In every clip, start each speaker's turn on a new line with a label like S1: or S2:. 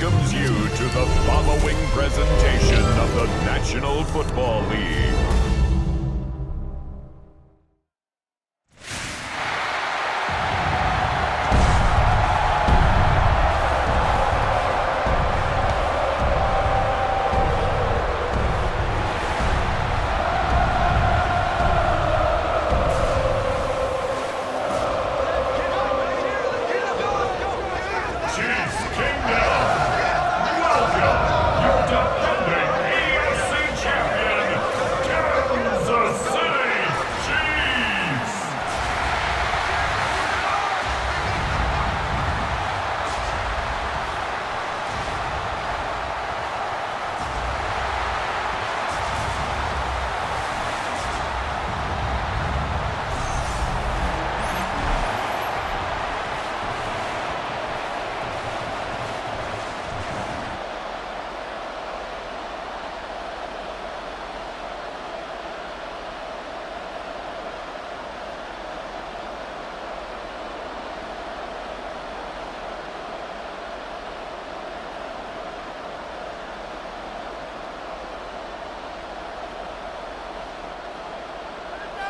S1: welcomes you to the following presentation of the National Football League.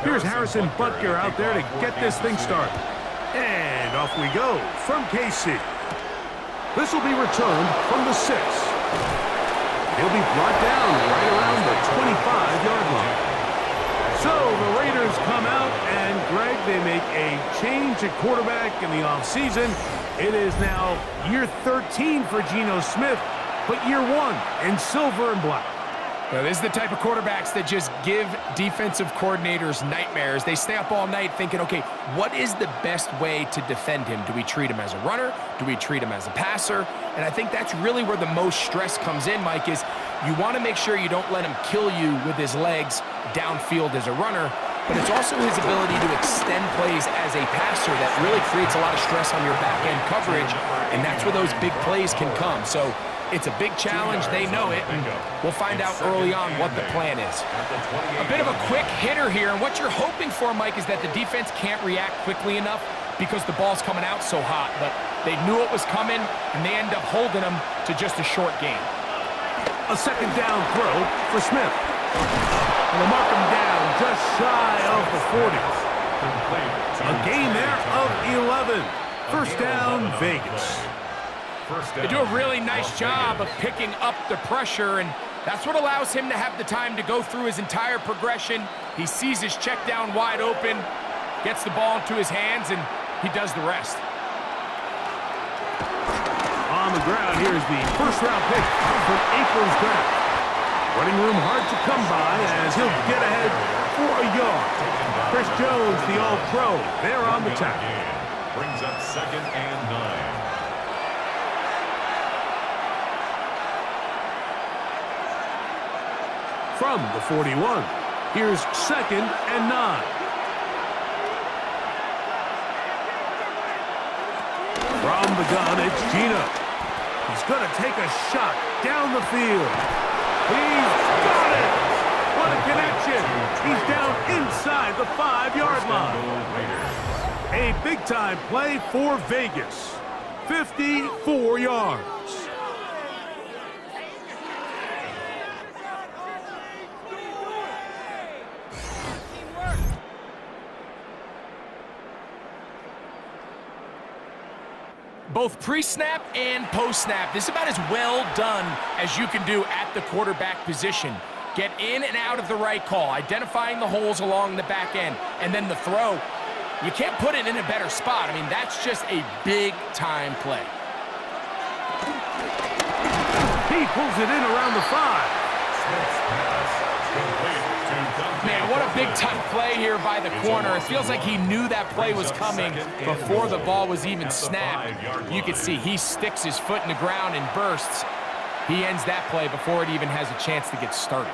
S2: Here's Harrison Butker out there to get this thing started. And off we go from KC. This will be returned from the 6. He'll be brought down right around the 25-yard line. So the Raiders come out, and Greg, they make a change at quarterback in the offseason. It is now year 13 for Geno Smith, but year 1 in silver and black.
S3: Now, this is the type of quarterbacks that just give defensive coordinators nightmares. They stay up all night thinking, okay, what is the best way to defend him? Do we treat him as a runner? Do we treat him as a passer? And I think that's really where the most stress comes in, Mike, is you want to make sure you don't let him kill you with his legs downfield as a runner, but it's also his ability to extend plays as a passer that really creates a lot of stress on your back-end coverage, and that's where those big plays can come. So it's a big challenge, they know it, and we'll find out early on what the plan is. A bit of a quick hitter here, and what you're hoping for, Mike, is that the defense can't react quickly enough because the ball's coming out so hot, but they knew it was coming, and they end up holding them to just a short gain.
S2: A second down throw for Smith. And they'll mark him down just shy of the 40. A gain there of 11. First down, Vegas.
S3: They do a really nice job of picking up the pressure, and that's what allows him to have the time to go through his entire progression. He sees his check down wide open, gets the ball into his hands, and he does the rest.
S2: On the ground, here's the first-round pick from April's draft. Running room hard to come by as he'll get ahead for a yard. Chris Jones, the All-Pro, there on the tackle.
S1: Brings up 2nd and 9.
S2: From the 41, here's 2nd and 9. From the gun, it's Geno. He's going to take a shot down the field. He's got it! What a connection! He's down inside the 5-yard line. A big-time play for Vegas. 54 yards.
S3: Both pre-snap and post-snap, this is about as well done as you can do at the quarterback position. Get in and out of the right call, identifying the holes along the back end, and then the throw. You can't put it in a better spot. I mean, that's just a big-time play.
S2: He pulls it in around the 5.
S3: Man, what a big-time play here by the corner. It feels like he knew that play was coming before the ball was even snapped. You can see he sticks his foot in the ground and bursts. He ends that play before it even has a chance to get started.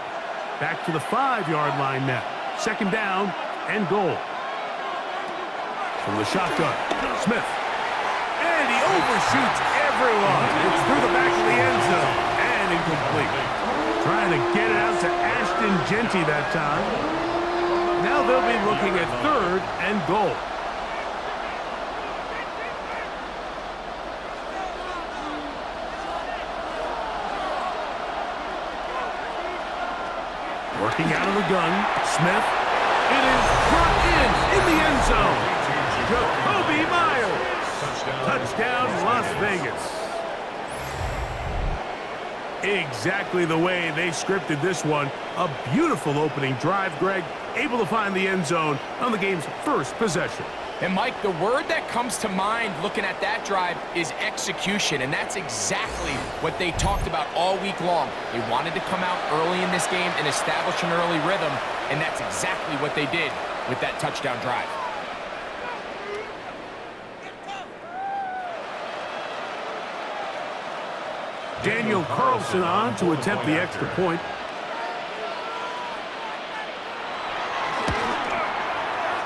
S2: Back to the 5-yard line now. 2nd down and goal. From the shotgun, Smith. And he overshoots everyone. It's through the back of the end zone and incomplete. Trying to get it out to Ashton Genty that time. Now they'll be looking at 3rd and goal. Working out of the gun, Smith. It is brought in the end zone. Jacoby Myers. Touchdown, Las Vegas. Exactly the way they scripted this one. A beautiful opening drive, Greg. Able to find the end zone on the game's first possession.
S3: And, Mike, the word that comes to mind looking at that drive is execution, and that's exactly what they talked about all week long. They wanted to come out early in this game and establish an early rhythm, and that's exactly what they did with that touchdown drive.
S2: Daniel Carlson on to attempt the extra point.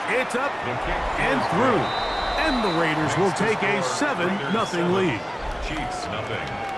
S2: It's up and through. And the Raiders will take a 7-0 lead.
S1: Chiefs nothing.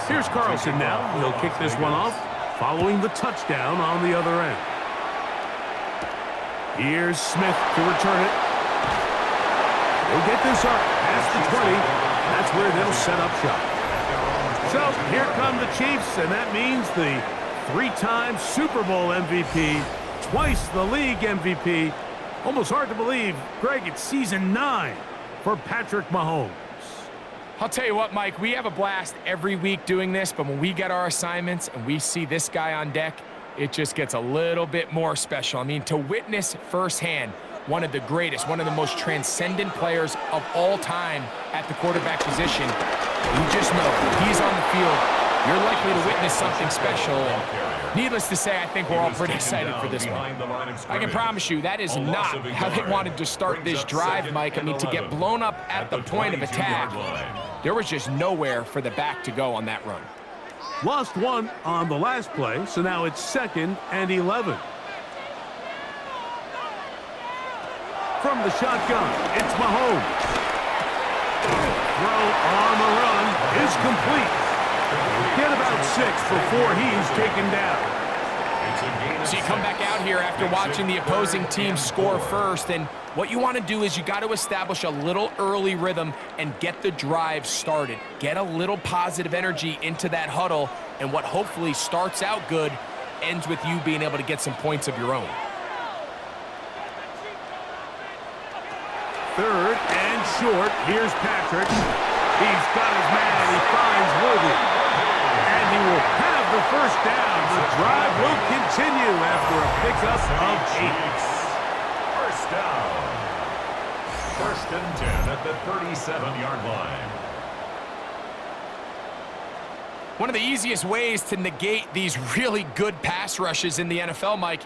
S2: Here's Carlson now. He'll kick this one off, following the touchdown on the other end. Here's Smith to return it. He'll get this up past the 20. That's where they'll set up shop. So here come the Chiefs, and that means the 3-time Super Bowl MVP, twice the league MVP. Almost hard to believe, Greg, it's season 9 for Patrick Mahomes.
S3: I'll tell you what, Mike, we have a blast every week doing this, but when we get our assignments and we see this guy on deck, it just gets a little bit more special. I mean, to witness firsthand one of the greatest, one of the most transcendent players of all time at the quarterback position, you just know when he's on the field, you're likely to witness something special. And needless to say, I think we're all pretty excited for this one. I can promise you that is not how they wanted to start this drive, Mike. I mean, to get blown up at the point of attack, there was just nowhere for the back to go on that run.
S2: Lost one on the last play, so now it's 2nd and 11. From the shotgun, it's Mahomes. Throw on the run is complete. Get about 6 before he's taken down.
S3: So you come back out here after watching the opposing team score first, and what you want to do is you got to establish a little early rhythm and get the drive started. Get a little positive energy into that huddle, and what hopefully starts out good ends with you being able to get some points of your own.
S2: 3rd and short. Here's Patrick. He's got his man. He finds Worthy. And he will have the first down. The drive will continue after a pickup of 8.
S1: First down. 1st and 10 at the 37-yard line.
S3: One of the easiest ways to negate these really good pass rushes in the NFL, Mike,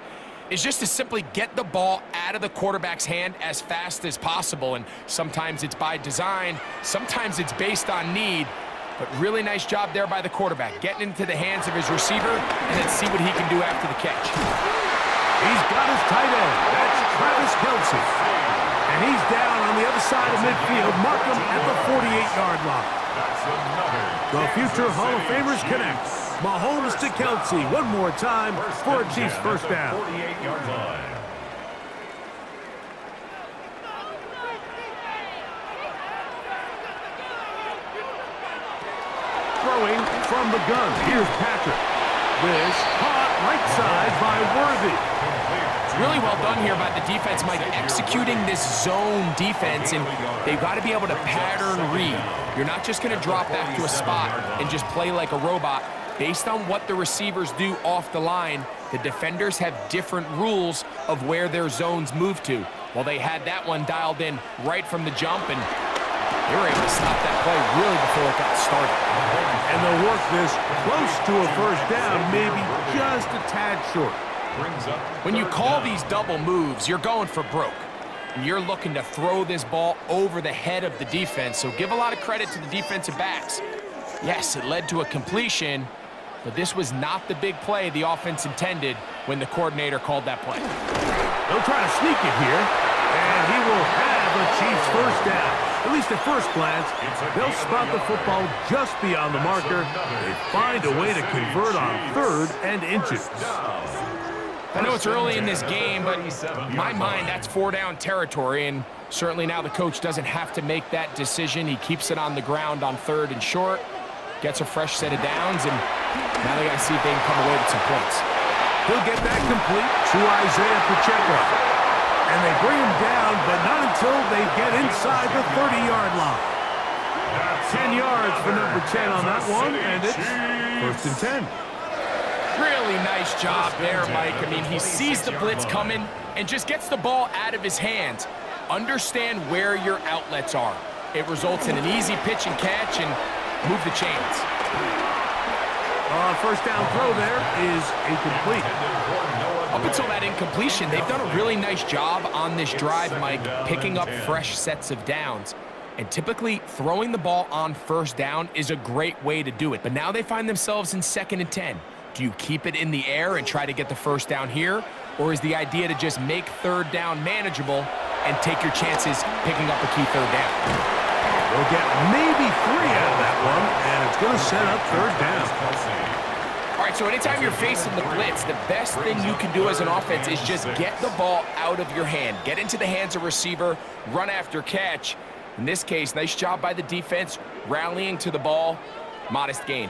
S3: is just to simply get the ball out of the quarterback's hand as fast as possible. And sometimes it's by design, sometimes it's based on need. But really nice job there by the quarterback, getting into the hands of his receiver, and let's see what he can do after the catch.
S2: He's got his tight end. That's Travis Kelce. And he's down on the other side of midfield. Mark him at the 48-yard line. The future Hall of Famers connect. Mahomes to Kelce one more time for a Chiefs first down.
S1: 48-yard line.
S2: Throwing from the gun. Here's Patrick. This caught right side by Worthy.
S3: Really well done here by the defense, Mike, executing this zone defense, and they've got to be able to pattern read. You're not just going to drop back to a spot and just play like a robot. Based on what the receivers do off the line, the defenders have different rules of where their zones move to. Well, they had that one dialed in right from the jump, and they were able to stop that play really before it got started.
S2: And they'll work this close to a first down, maybe just a tad short.
S3: When you call these double moves, you're going for broke. And you're looking to throw this ball over the head of the defense, so give a lot of credit to the defensive backs. Yes, it led to a completion, but this was not the big play the offense intended when the coordinator called that play.
S2: They'll try to sneak it here. And he will have a Chiefs first down. At least at first glance, they'll spot the football just beyond the marker. They find a way to convert on 3rd and inches.
S3: I know it's early in this game, but in my mind, that's 4-down territory, and certainly now the coach doesn't have to make that decision. He keeps it on the ground on 3rd and short, gets a fresh set of downs, and now they got to see if they can come away with some points.
S2: He'll get that complete to Isaiah Pacheco. And they bring him down, but not until they get inside the 30-yard line. 10 yards for number 10 on that one, and it's 1st and 10.
S3: Really nice job there, Mike. I mean, he sees the blitz coming and just gets the ball out of his hands. Understand where your outlets are. It results in an easy pitch and catch and move the chains.
S2: First down throw there is incomplete.
S3: Up until that incompletion, they've done a really nice job on this drive, Mike, picking up fresh sets of downs. And typically, throwing the ball on 1st down is a great way to do it. But now they find themselves in 2nd and 10. Do you keep it in the air and try to get the 1st down here? Or is the idea to just make 3rd down manageable and take your chances picking up a key 3rd down?
S2: They'll get maybe 3 out of that one, and it's going to set up 3rd down.
S3: All right, so anytime you're facing the blitz, the best thing you can do as an offense is just get the ball out of your hand. Get into the hands of receiver, run after catch. In this case, nice job by the defense, rallying to the ball. Modest gain.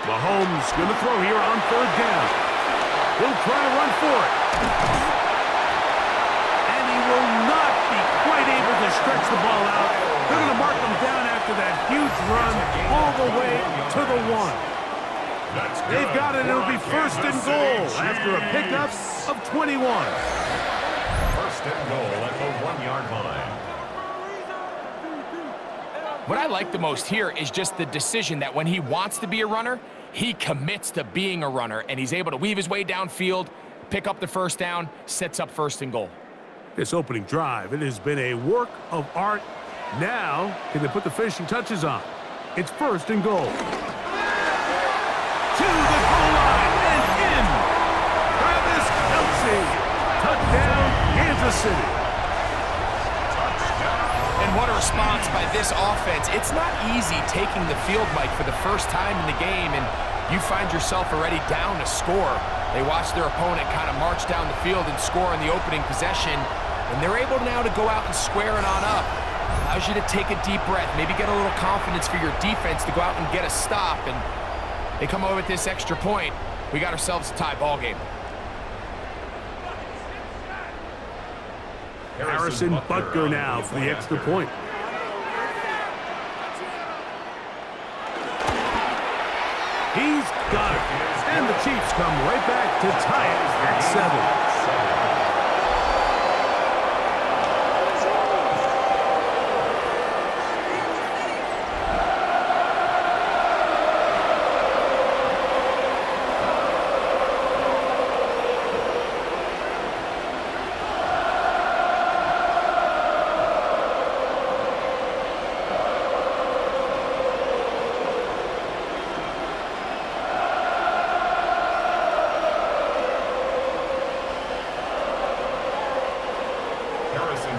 S2: Mahomes going to throw here on 3rd down. He'll try to run for it. And he will not be quite able to stretch the ball out. They're going to mark him down after that huge run all the way to the 1. They've got it. It'll be 1st and goal after a pickup of 21.
S1: 1st and goal at the 1-yard line.
S3: What I like the most here is just the decision that when he wants to be a runner, he commits to being a runner, and he's able to weave his way downfield, pick up the 1st down, sets up 1st and goal.
S2: This opening drive, it has been a work of art. Now, can they put the finishing touches on? It's 1st and goal. To the goal line and in. Travis Kelce. Touchdown, Kansas City.
S3: And what a response by this offense. It's not easy taking the field, Mike, for the first time in the game, and you find yourself already down a score. They watch their opponent kind of march down the field and score in the opening possession, and they're able now to go out and square it on up. Allows you to take a deep breath, maybe get a little confidence for your defense to go out and get a stop, and they come away with this extra point. We got ourselves a tie ball game.
S2: Harrison Butker now for the extra point. He's got it. And the Chiefs come right back to tie it at 7.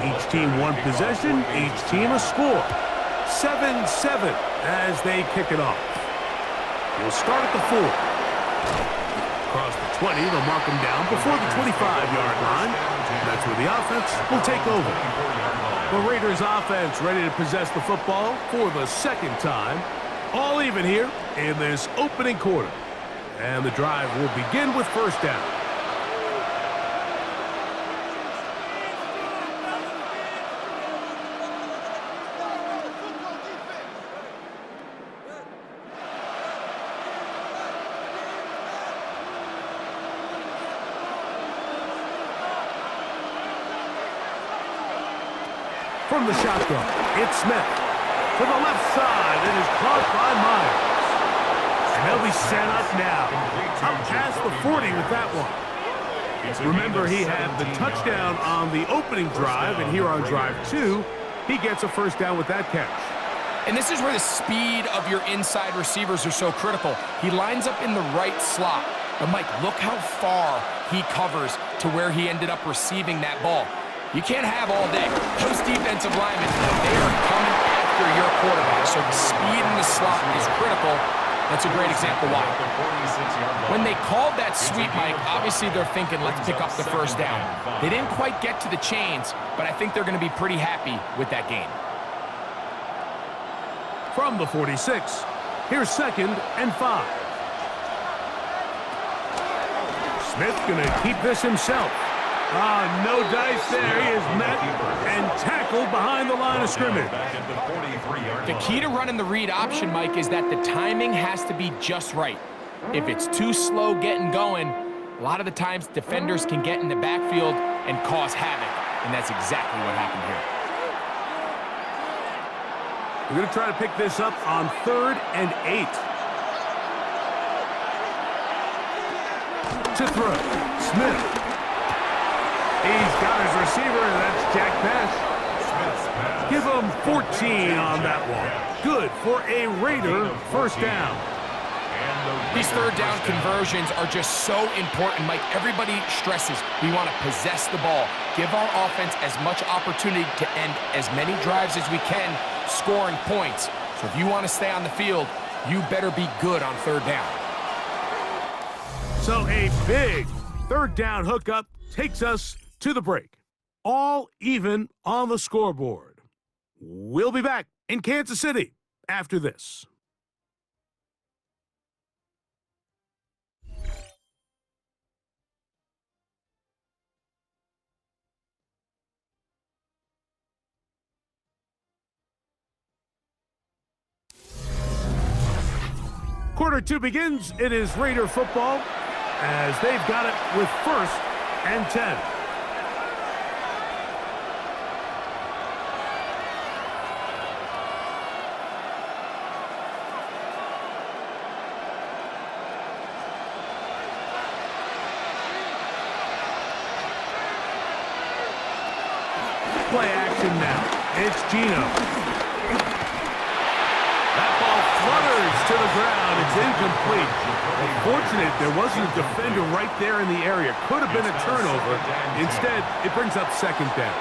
S2: Each team one possession, each team a score. 7-7 as they kick it off. We'll start at the 4. Across the 20, they'll mark them down before the 25-yard line. That's where the offense will take over. The Raiders offense ready to possess the football for the 2nd time. All even here in this opening quarter. And the drive will begin with 1st down. From the shotgun, it's Smith. To the left side, it is caught by Myers. And they'll be set up now. Up past the 40 with that one. Remember, he had the touchdown on the opening drive, and here on drive 2, he gets a 1st down with that catch.
S3: And this is where the speed of your inside receivers are so critical. He lines up in the right slot. But, Mike, look how far he covers to where he ended up receiving that ball. You can't have all day. Those defensive linemen, they are coming after your quarterback, so the speed in the slot is critical. That's a great example why. When they called that sweep, Mike, obviously they're thinking, let's pick up the first down. They didn't quite get to the chains, but I think they're going to be pretty happy with that gain.
S2: From the 46, here's 2nd and 5. Smith going to keep this himself. No dice there. He is met and tackled behind the line of scrimmage.
S3: The key to running the read option, Mike, is that the timing has to be just right. If it's too slow getting going, a lot of the times defenders can get in the backfield and cause havoc, and that's exactly what happened here.
S2: We're going to try to pick this up on 3rd and 8. To throw, Smith. He's got his receiver, and that's Jack Pass. Give him 14 on that one. Good for a Raider first down.
S3: These third down conversions are just so important, Mike. Everybody stresses we want to possess the ball, give our offense as much opportunity to end as many drives as we can, scoring points. So if you want to stay on the field, you better be good on 3rd down.
S2: So a big 3rd down hookup takes us to the break. All even on the scoreboard. We'll be back in Kansas City after this. Quarter 2 begins. It is Raider football as they've got it with 1st and 10. Play action now. It's Gino. That ball flutters to the ground. It's incomplete. Fortunate there wasn't a defender right there in the area. Could have been a turnover. Instead, it brings up 2nd down.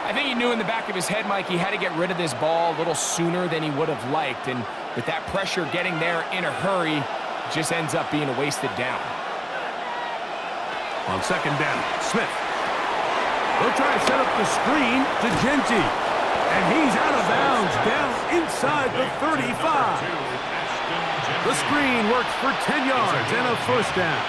S3: I think he knew in the back of his head, Mike, he had to get rid of this ball a little sooner than he would have liked. And with that pressure getting there in a hurry, it just ends up being a wasted down.
S2: On 2nd down, Smith. They'll try to set up the screen to Genty. And he's out of bounds down inside the 35. The screen works for 10 yards and a first down.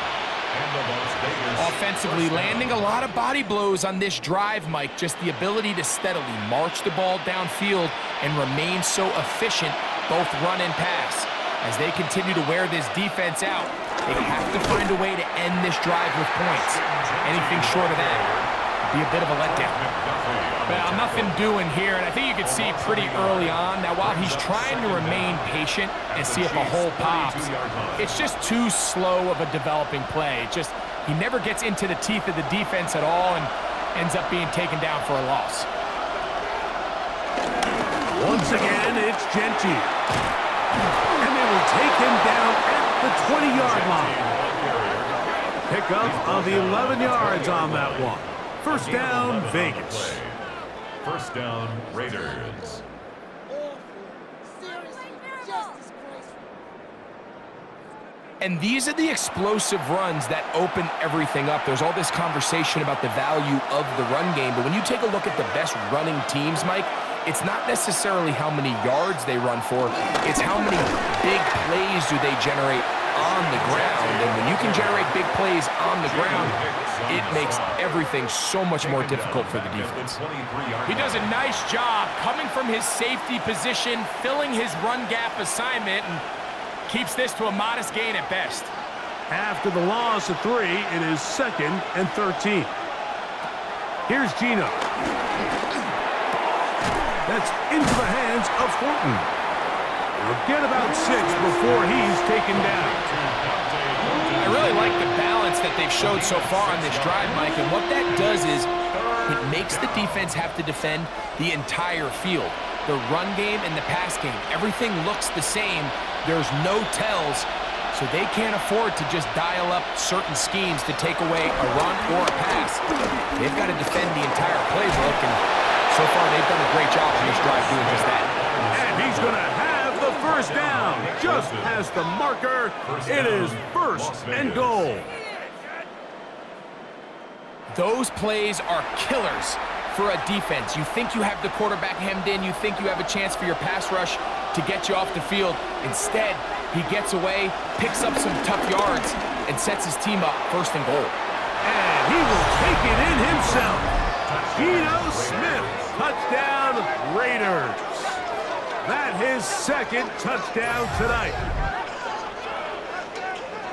S3: Offensively, landing a lot of body blows on this drive, Mike. Just the ability to steadily march the ball downfield and remain so efficient, both run and pass. As they continue to wear this defense out, they have to find a way to end this drive with points. Anything short of that would be a bit of a letdown. Well, nothing doing here, and I think you can see pretty early on. Now, while he's trying to remain patient and see if a hole pops, it's just too slow of a developing play. He never gets into the teeth of the defense at all and ends up being taken down for a loss.
S2: Once again, it's Genty. And they will take him down at the 20-yard line. Pickup of 11 yards on that one. First down, Vegas.
S1: First down, Raiders.
S3: And these are the explosive runs that open everything up. There's all this conversation about the value of the run game, but when you take a look at the best running teams, Mike, it's not necessarily how many yards they run for, it's how many big plays do they generate on the ground. And when you can generate big plays on the ground, it makes everything so much more difficult for the defense. He does a nice job coming from his safety position, filling his run gap assignment, and keeps this to a modest gain at best.
S2: After the loss of 3, it is 2nd and 13. Here's Gino. That's into the hands of Horton. We'll get about 6 before he's taken down.
S3: I really like the balance that they've showed so far on this drive, Mike, and what that does is it makes the defense have to defend the entire field. The run game and the pass game, everything looks the same. There's no tells, so they can't afford to just dial up certain schemes to take away a run or a pass. They've got to defend the entire playbook, and so far they've done a great job on this drive doing just that.
S2: And he's going to have the first down. Just past the marker. It is first and goal.
S3: Those plays are killers for a defense. You think you have the quarterback hemmed in. You think you have a chance for your pass rush to get you off the field. Instead, he gets away, picks up some tough yards, and sets his team up first and goal.
S2: And he will take it in himself. Geno Smith, touchdown Raiders. That his second touchdown tonight.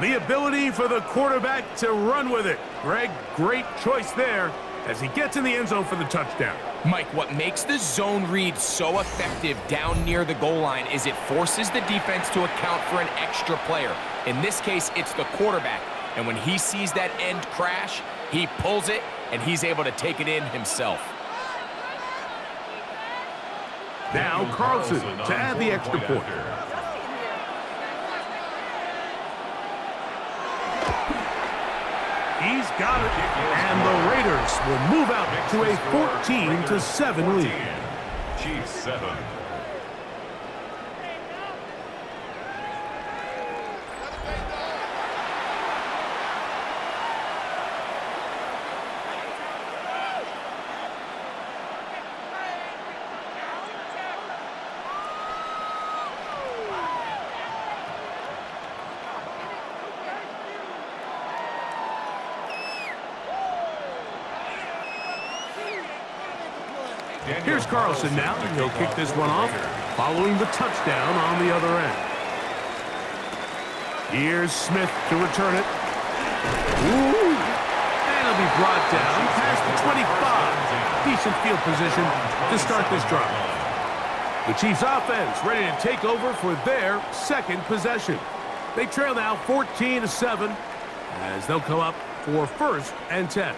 S2: The ability for the quarterback to run with it. Greg, great choice there as he gets in the end zone for the touchdown.
S3: Mike, what makes the zone read so effective down near the goal line is it forces the defense to account for an extra player. In this case, it's the quarterback. And when he sees that end crash, he pulls it, and he's able to take it in himself.
S2: Now Carlson to add the extra point. He's got it, and the Raiders will move out to a 14-7 lead.
S1: Chiefs 7.
S2: Here's Carlson now. He'll kick this one off, following the touchdown on the other end. Here's Smith to return it. Ooh! And it'll be brought down past the 25. Decent field position to start this drive. The Chiefs offense ready to take over for their second possession. They trail now 14-7 as they'll come up for first and 10.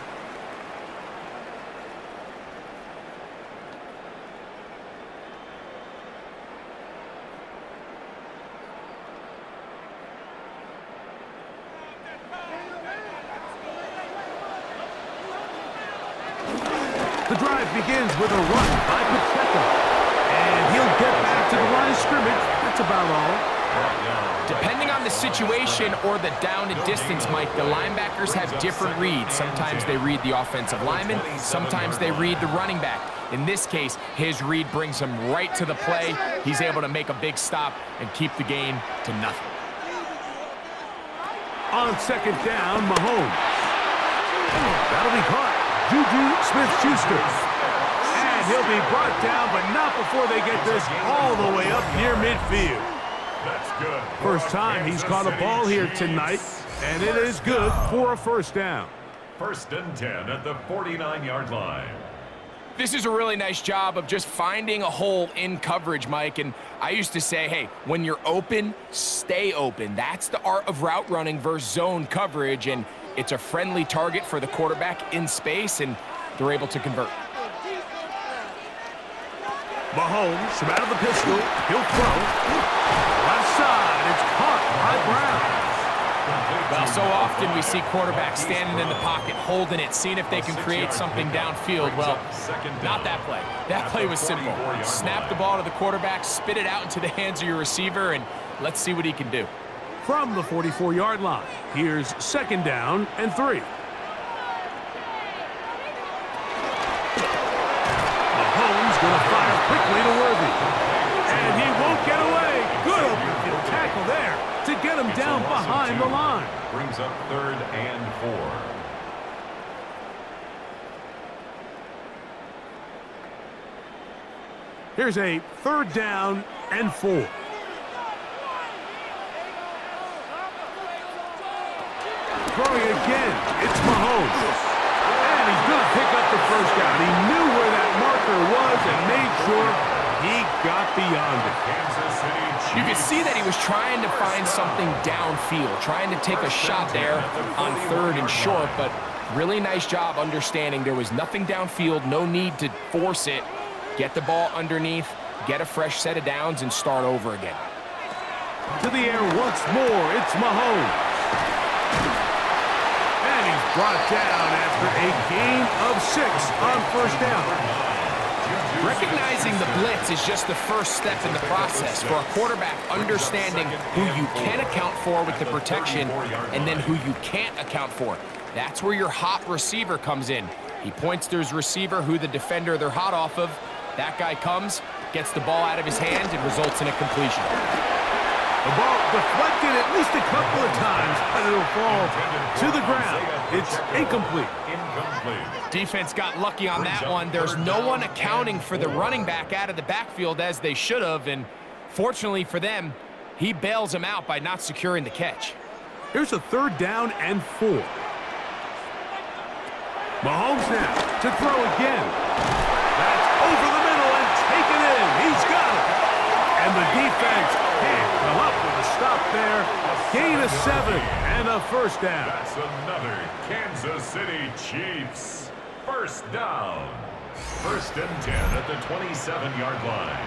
S2: The drive begins with a run by Pacheco. And he'll get back to the line of scrimmage. That's about all.
S3: Depending on the situation or the down and distance, Mike, the linebackers have different reads. Sometimes they read the offensive lineman. Sometimes they read the running back. In this case, his read brings him right to the play. He's able to make a big stop and keep the game to nothing.
S2: On second down, Mahomes. That'll be caught. Juju Smith-Schuster. And he'll be brought down, but not before they get this all the way up near midfield.
S1: That's good.
S2: First time he's caught a ball here tonight, and it is good for a first down.
S1: First and 10 at the 49-yard line.
S3: This is a really nice job of just finding a hole in coverage, Mike. And I used to say, hey, when you're open, stay open. That's the art of route running versus zone coverage. And it's a friendly target for the quarterback in space, and they're able to convert.
S2: Mahomes from out of the pistol. He'll throw. Left side. It's caught by Brown.
S3: Well, so often we see quarterbacks standing in the pocket, holding it, seeing if they can create something downfield. Well, not that play. That play was simple. Snap the ball to the quarterback, spit it out into the hands of your receiver, and let's see what he can do.
S2: From the 44-yard line, here's second down and 3. Mahomes going to fire quickly to Worthy. And he won't get away. Good open field tackle there to get him down behind the line.
S1: Brings up 3rd and 4.
S2: Here's a 3rd down and 4. Throwing again, it's Mahomes. And he's going to pick up the first down. He knew where that marker was and made sure he got beyond it.
S1: Kansas City Chiefs.
S3: You could see that he was trying to find something downfield, trying to take a shot there on 3rd and short, but really nice job understanding there was nothing downfield, no need to force it. Get the ball underneath, get a fresh set of downs, and start over again.
S2: To the air once more, it's Mahomes. And he's brought down after a gain of 6 on first down.
S3: Recognizing the blitz is just the first step in the process for a quarterback understanding who you can account for with the protection and then who you can't account for. That's where your hot receiver comes in. He points to his receiver, who the defender they're hot off of. That guy comes, gets the ball out of his hand, and results in a completion.
S2: The ball deflected at least a couple of times, but it'll fall to the ground. It's incomplete.
S3: Defense got lucky on that one. There's no one accounting for the running back out of the backfield as they should have, and fortunately for them, he bails him out by not securing the catch.
S2: Here's a 3rd down and 4. Mahomes now to throw again. That's over the middle and taken in. He's got it. And the defense can't come up with a stop there. Gain of 7 and a first down.
S1: That's another Kansas City Chiefs. First down. 1st and 10 at the 27-yard line.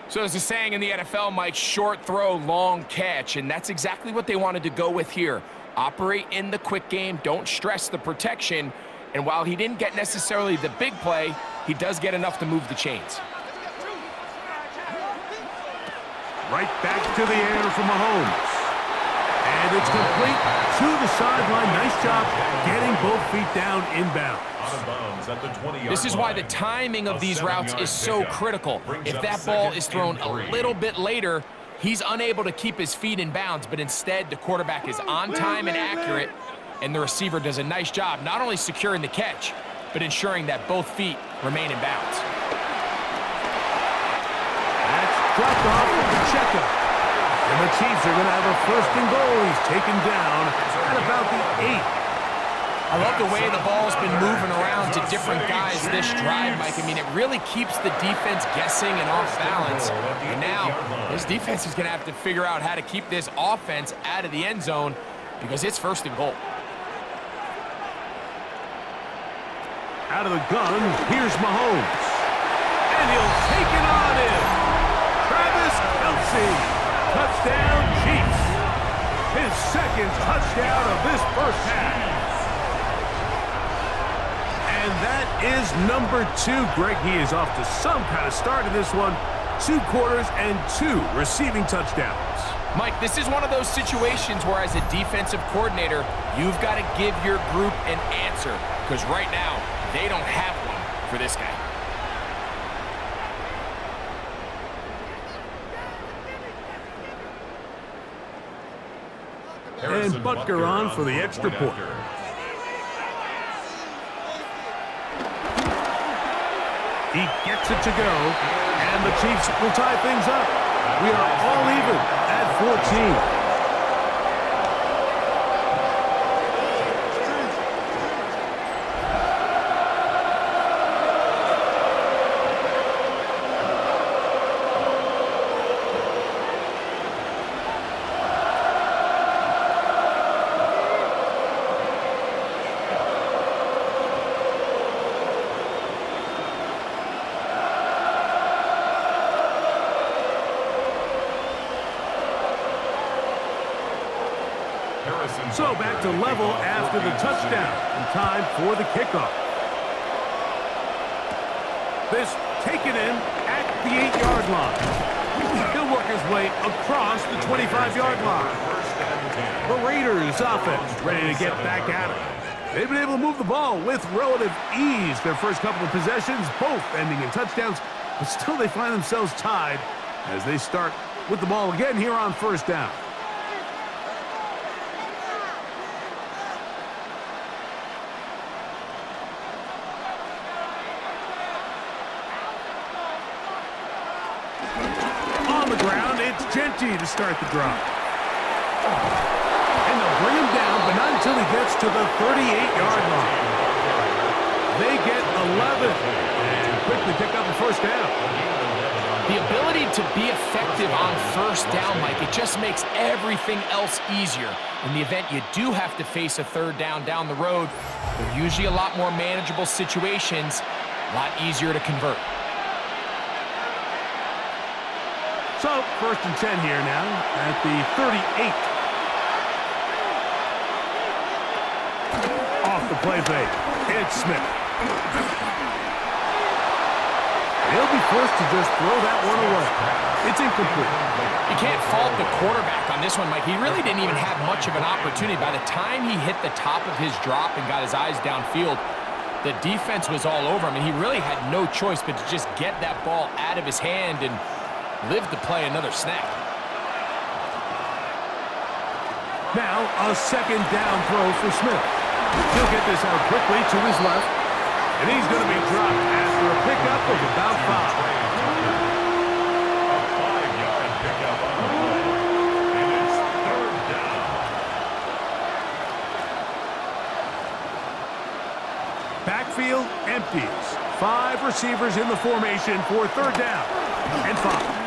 S3: So there's a saying in the NFL, Mike, short throw, long catch, and that's exactly what they wanted to go with here. Operate in the quick game, don't stress the protection, and while he didn't get necessarily the big play, he does get enough to move the chains.
S2: Right back to the air for Mahomes. And it's complete to the sideline. Nice job getting both feet down inbounds.
S3: This is why the timing of these routes is so critical. If that ball is thrown a little bit later, he's unable to keep his feet in bounds, but instead the quarterback is on time and accurate, and the receiver does a nice job not only securing the catch, but ensuring that both feet remain in bounds.
S2: That's dropped off with the checkup. And the Chiefs are going to have a 1st and goal. He's taken down at about the 8.
S3: I love the way the ball's been moving around to different guys this drive, Mike. I mean, it really keeps the defense guessing and off balance. And now, this defense is going to have to figure out how to keep this offense out of the end zone because it's 1st and goal.
S2: Out of the gun, here's Mahomes. And he'll take it on in. Travis Kelce. Touchdown, Chiefs. His 2nd touchdown of this first half. And that is number 2. Greg, he is off to some kind of start in this one. 2 quarters and 2 receiving touchdowns.
S3: Mike, this is one of those situations where as a defensive coordinator, you've got to give your group an answer because right now, they don't have one for this guy.
S2: And Butker on for the extra point. He gets it to go, and the Chiefs will tie things up. We are all even at 14. So back to level after the touchdown, and time for the kickoff. This taken in at the 8-yard line. He'll work his way across the 25-yard line. The Raiders offense ready to get back at it. They've been able to move the ball with relative ease their first couple of possessions, both ending in touchdowns, but still they find themselves tied as they start with the ball again here on 1st down. Genty to start the drive. And they'll bring him down, but not until he gets to the 38-yard line. They get 11 and quickly pick up the 1st down.
S3: The ability to be effective on 1st down, Mike, it just makes everything else easier. In the event you do have to face a 3rd down the road, they're usually a lot more manageable situations, a lot easier to convert.
S2: So, 1st and 10 here now at the 38. Off the play fake. It's Smith. He'll be forced to just throw that one away. It's incomplete.
S3: You can't fault the quarterback on this one, Mike. He really didn't even have much of an opportunity. By the time he hit the top of his drop and got his eyes downfield, the defense was all over him, and he really had no choice but to just get that ball out of his hand and live to play another snap.
S2: Now, a 2nd down throw for Smith. He'll get this out quickly to his left, and he's going to be dropped after a pickup of about 5.
S1: A 5-yard pickup on the play, and it's 3rd down.
S2: Backfield empties. 5 receivers in the formation for 3rd down and 5.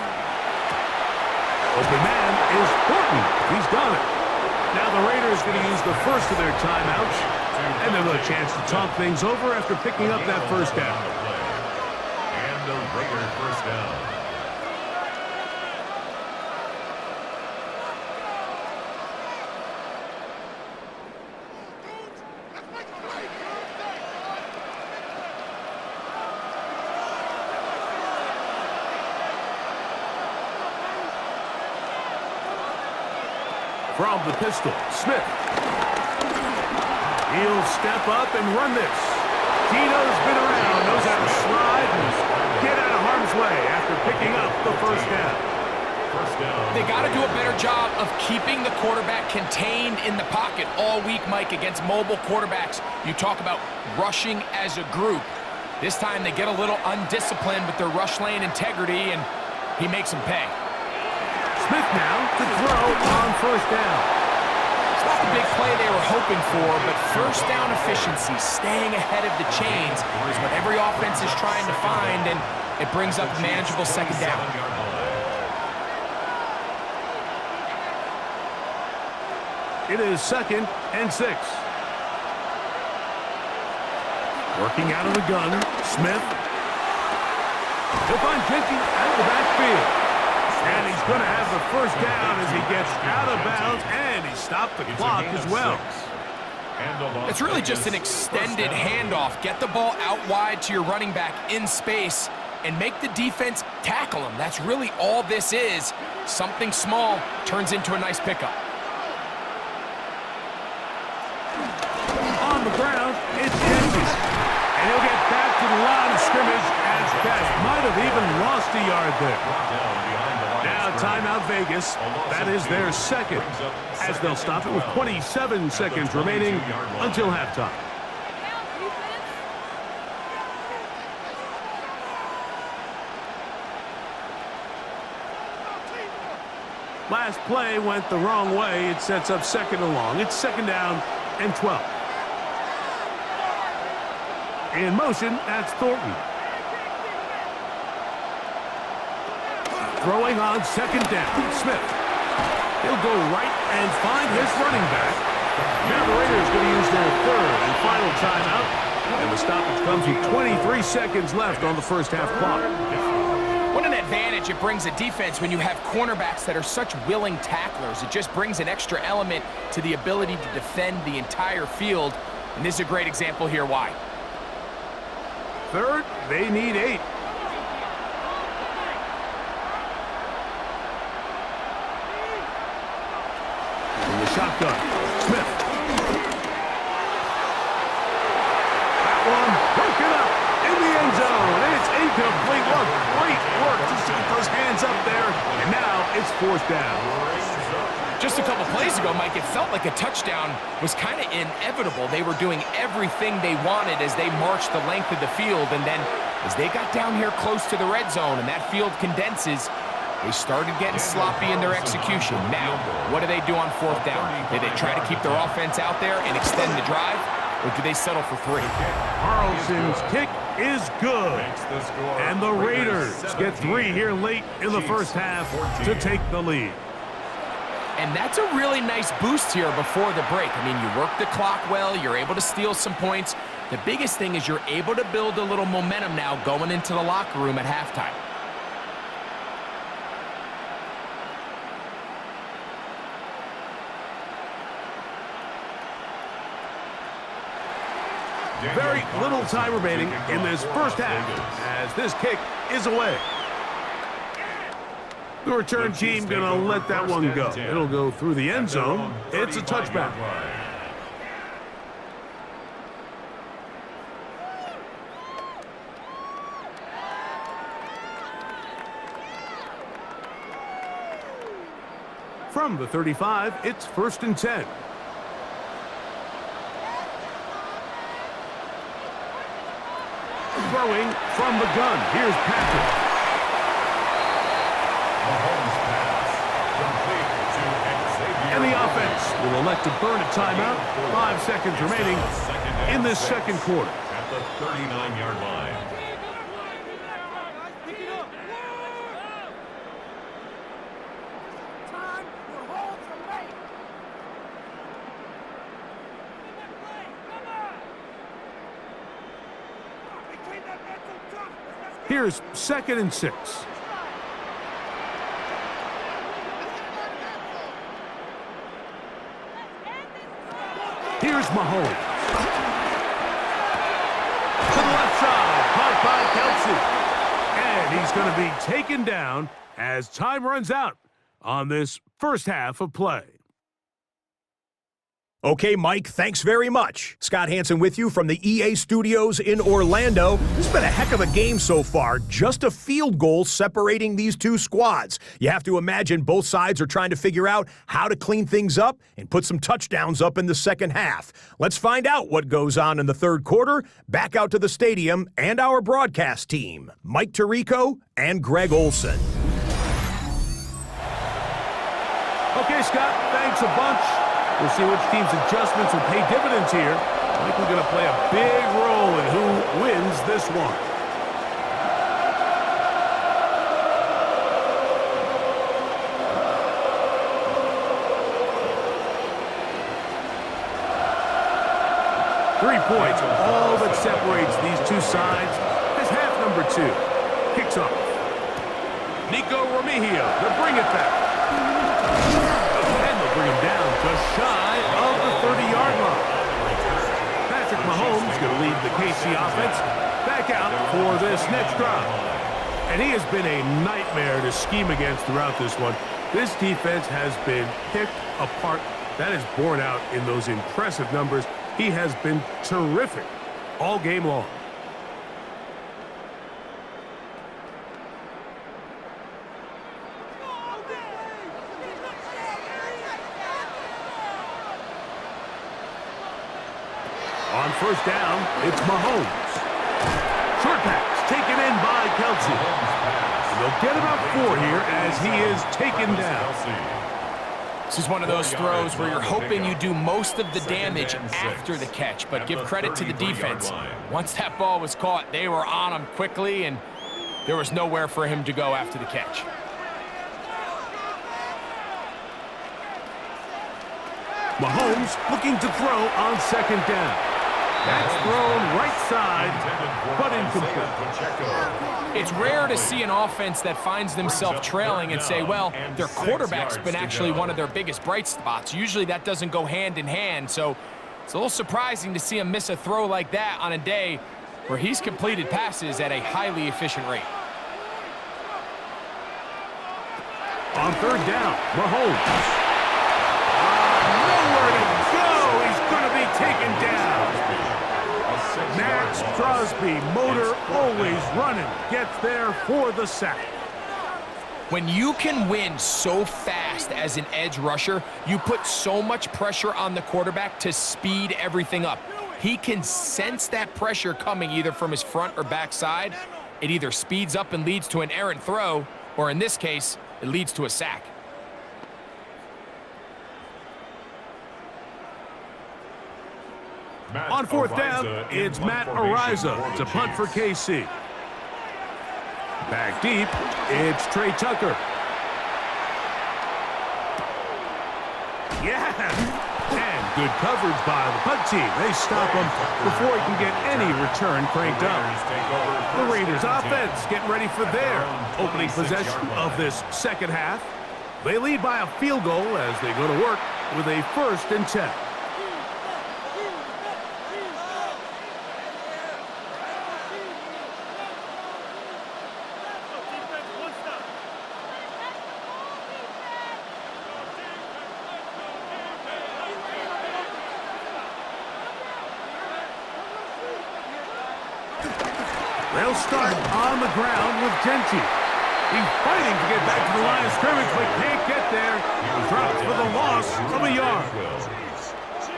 S2: Open man is Horton. He's done it. Now the Raiders going to use the first of their timeouts, and they'll have a chance to talk things over after picking up that 1st down.
S1: And the Raider 1st down.
S2: From the pistol, Smith. He'll step up and run this. Tino's been around, knows how to slide and get out of harm's way after picking up the 1st down.
S3: They got to do a better job of keeping the quarterback contained in the pocket all week, Mike, against mobile quarterbacks. You talk about rushing as a group. This time they get a little undisciplined with their rush lane integrity, and he makes them pay.
S2: Smith now to throw on 1st down.
S3: It's not the big play they were hoping for, but 1st down efficiency, staying ahead of the chains, is what every offense is trying to find, and it brings up a manageable 2nd down.
S2: It is 2nd and 6. Working out of the gun, Smith. He'll find Jenkins out of the backfield. And he's going to have the 1st down as he gets out of bounds, and he stopped the clock as well.
S3: It's really just an extended handoff. Get the ball out wide to your running back in space and make the defense tackle him. That's really all this is. Something small turns into a nice pickup.
S2: On the ground, it's Jenkins. And he'll get back to the line of scrimmage as Best might have even lost a yard there. Now timeout Vegas. That is their 2nd, as they'll stop it with 27 seconds remaining until halftime. Last play went the wrong way. It sets up 2nd and long. It's 2nd down and 12. In motion, that's Thornton. Throwing on 2nd down, Smith. He'll go right and find his running back. Now the Raiders going to use their 3rd and final timeout. And the stoppage comes with 23 seconds left on the 1st half clock.
S3: What an advantage it brings a defense when you have cornerbacks that are such willing tacklers. It just brings an extra element to the ability to defend the entire field. And this is a great example here why.
S2: 3rd, they need 8. In the shotgun, Smith. That one broken up in the end zone. It's incomplete. What great work to get those hands up there. And now it's 4th down.
S3: Just a couple plays ago, Mike, it felt like a touchdown was kind of inevitable. They were doing everything they wanted as they marched the length of the field, and then as they got down here close to the red zone and that field condenses, they started getting sloppy in their execution. Now, what do they do on 4th down? Do they try to keep their offense out there and extend the drive, or do they settle for 3?
S2: Carlson's kick is good. And the Raiders get 3 here late in the 1st half to take the lead.
S3: And that's a really nice boost here before the break. I mean, you work the clock well, you're able to steal some points. The biggest thing is you're able to build a little momentum now going into the locker room at halftime.
S2: Very little time remaining in this first half as this kick is away. The return team going to let that one go. It'll go through the end zone. It's a touchback. From the 35, it's 1st and 10. Throwing from the gun. Here's Patrick. And the offense will elect to burn a timeout. 5 seconds remaining in this second quarter.
S1: At the 39-yard line.
S2: Here's 2nd and 6. Here's Mahomes. To the left side, caught by Kelsey. And he's going to be taken down as time runs out on this first half of play.
S4: Okay, Mike, thanks very much. Scott Hansen with you from the EA Studios in Orlando. This has been a heck of a game so far. Just a field goal separating these two squads. You have to imagine both sides are trying to figure out how to clean things up and put some touchdowns up in the second half. Let's find out what goes on in the third quarter. Back out to the stadium and our broadcast team, Mike Tirico and Greg Olson.
S2: Okay, Scott, thanks a bunch. We'll see which team's adjustments will pay dividends here. I think we're going to play a big role in who wins this one. Three points, all that separates these two sides, is half number 2. Kicks off. Nico Remigio to bring it back. Bring him down just shy of the 30-yard line. Patrick Mahomes going to lead the KC offense back out for this next drive. And he has been a nightmare to scheme against throughout this one. This defense has been picked apart. That is borne out in those impressive numbers. He has been terrific all game long. On first down, it's Mahomes. Short pass taken in by Kelsey. And they'll get about 4 here as he is taken down.
S3: This is one of those throws where you're hoping you do most of the damage after the catch, but give credit to the defense. Once that ball was caught, they were on him quickly, and there was nowhere for him to go after the catch.
S2: Mahomes looking to throw on second down. That's thrown right side, but incomplete.
S3: It's rare to see an offense that finds themselves trailing and say, well, their quarterback's been actually one of their biggest bright spots. Usually that doesn't go hand in hand, so it's a little surprising to see him miss a throw like that on a day where he's completed passes at a highly efficient rate.
S2: On third down, Mahomes. Nowhere to go. He's going to be taken down. Max Crosby, motor always running, gets there for the sack.
S3: When you can win so fast as an edge rusher, you put so much pressure on the quarterback to speed everything up. He can sense that pressure coming either from his front or back side. It either speeds up and leads to an errant throw, or in this case, it leads to a sack.
S2: On fourth down, it's Matt Ariza to punt for KC. Back deep, it's Trey Tucker. Yeah! And good coverage by the punt team. They stop him before he can get any return cranked up. The Raiders offense getting ready for their opening possession of this second half. They lead by a field goal as they go to work with a 1st and 10. They'll start on the ground with Genty. He's fighting to get back to the line of scrimmage, but can't get there. He drops for the loss of a yard.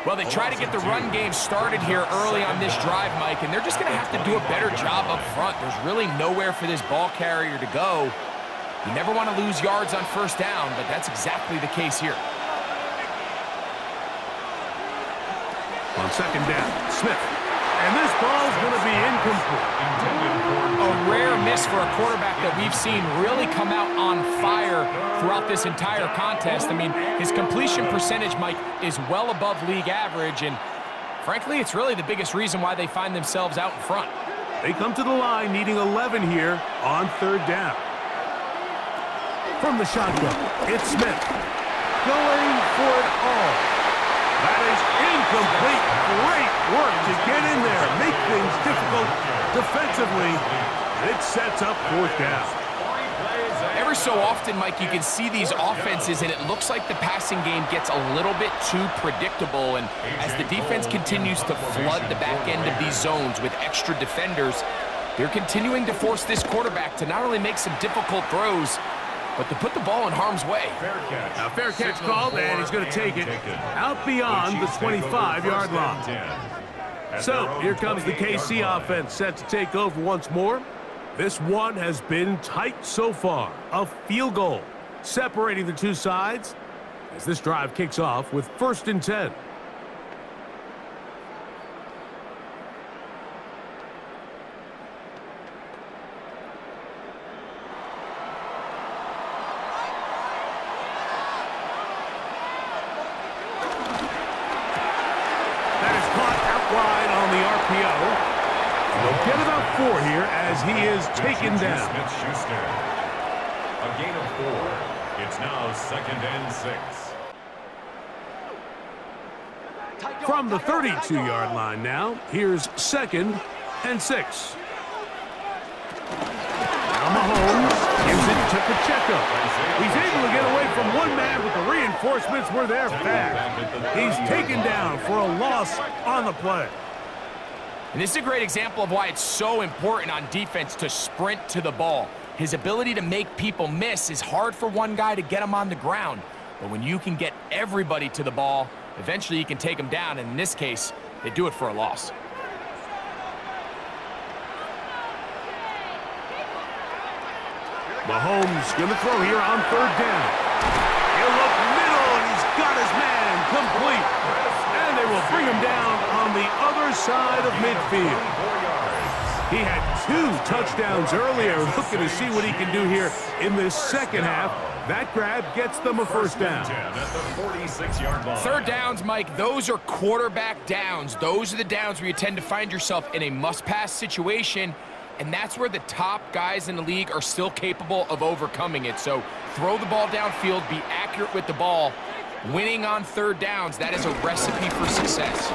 S3: Well, they try to get the run game started here early on this drive, Mike, and they're just going to have to do a better job up front. There's really nowhere for this ball carrier to go. You never want to lose yards on first down, but that's exactly the case here.
S2: On second down, Smith. And this ball's going to be incomplete.
S3: A rare miss for a quarterback that we've seen really come out on fire throughout this entire contest. I mean, his completion percentage, Mike, is well above league average, and frankly, it's really the biggest reason why they find themselves out in front.
S2: They come to the line needing 11 here on third down. From the shotgun, it's Smith. Going for it all. That is incomplete. Great work to get in there, make things difficult defensively. It sets up fourth down.
S3: Every so often, Mike, you can see these offenses, and it looks like the passing game gets a little bit too predictable. And as the defense continues to flood the back end of these zones with extra defenders, they're continuing to force this quarterback to not only make some difficult throws, but to put the ball in harm's way.
S2: Now, fair catch called, and he's going to take it out beyond the 25-yard line. So, here comes the KC offense set to take over once more. This one has been tight so far. A field goal separating the two sides as this drive kicks off with 1st and 10.
S3: They'll
S2: get about 4 here as he is taken down.
S1: Smith-Schuster. A gain of 4. It's now 2nd and 6.
S2: From the 32-yard line now, here's 2nd and 6. Now Mahomes gives it to Pacheco. He's able to get away from one man, but the reinforcements were there fast. He's taken down for a loss on the play.
S3: And this is a great example of why it's so important on defense to sprint to the ball. His ability to make people miss is hard for one guy to get him on the ground. But when you can get everybody to the ball, eventually you can take them down. And in this case, they do it for a loss.
S2: Mahomes going to throw here on 3rd down. He'll look middle, and he's got his man complete. And they will bring him down on the other side of midfield. He had 2 touchdowns earlier, looking to see what he can do here in this second half. That grab gets them a 1st down.
S3: 3rd downs, Mike, those are quarterback downs. Those are the downs where you tend to find yourself in a must-pass situation, and that's where the top guys in the league are still capable of overcoming it. So throw the ball downfield, be accurate with the ball. Winning on 3rd downs, that is a recipe for success.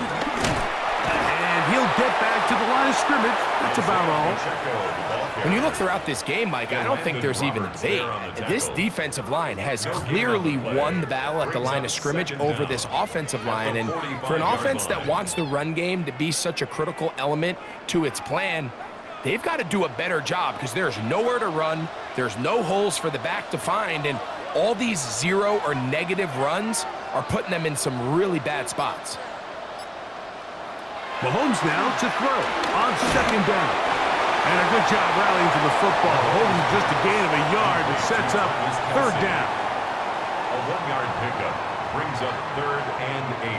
S2: And he'll get back to the line of scrimmage. That's about all.
S3: When you look throughout this game, Mike, I don't think there's even a debate. This defensive line has clearly won the battle at the line of scrimmage over this offensive line. And for an offense that wants the run game to be such a critical element to its plan, they've got to do a better job because there's nowhere to run, there's no holes for the back to find, and all these 0 or negative runs are putting them in some really bad spots.
S2: Mahomes now to throw on 2nd down. And a good job rallying to the football, holding just a gain of a yard that sets up 3rd down.
S1: A 1-yard pickup brings up 3rd and 8.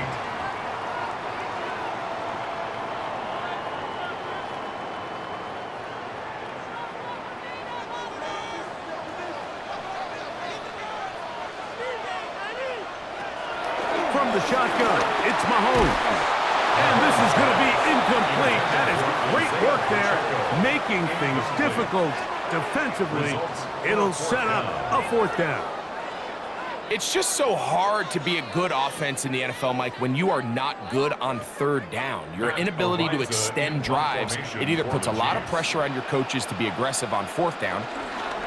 S2: From the shotgun, it's Mahomes. And this is going to be incomplete. That is great work there, making things difficult defensively. It'll set up a 4th down.
S3: It's just so hard to be a good offense in the NFL, Mike, when you are not good on 3rd down. Your inability to extend drives, it either puts a lot of pressure on your coaches to be aggressive on 4th down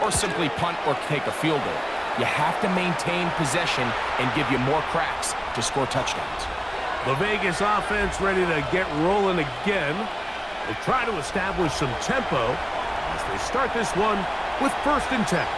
S3: or simply punt or take a field goal. You have to maintain possession and give you more cracks to score touchdowns.
S2: The Vegas offense ready to get rolling again. They'll try to establish some tempo as they start this one with 1st and 10.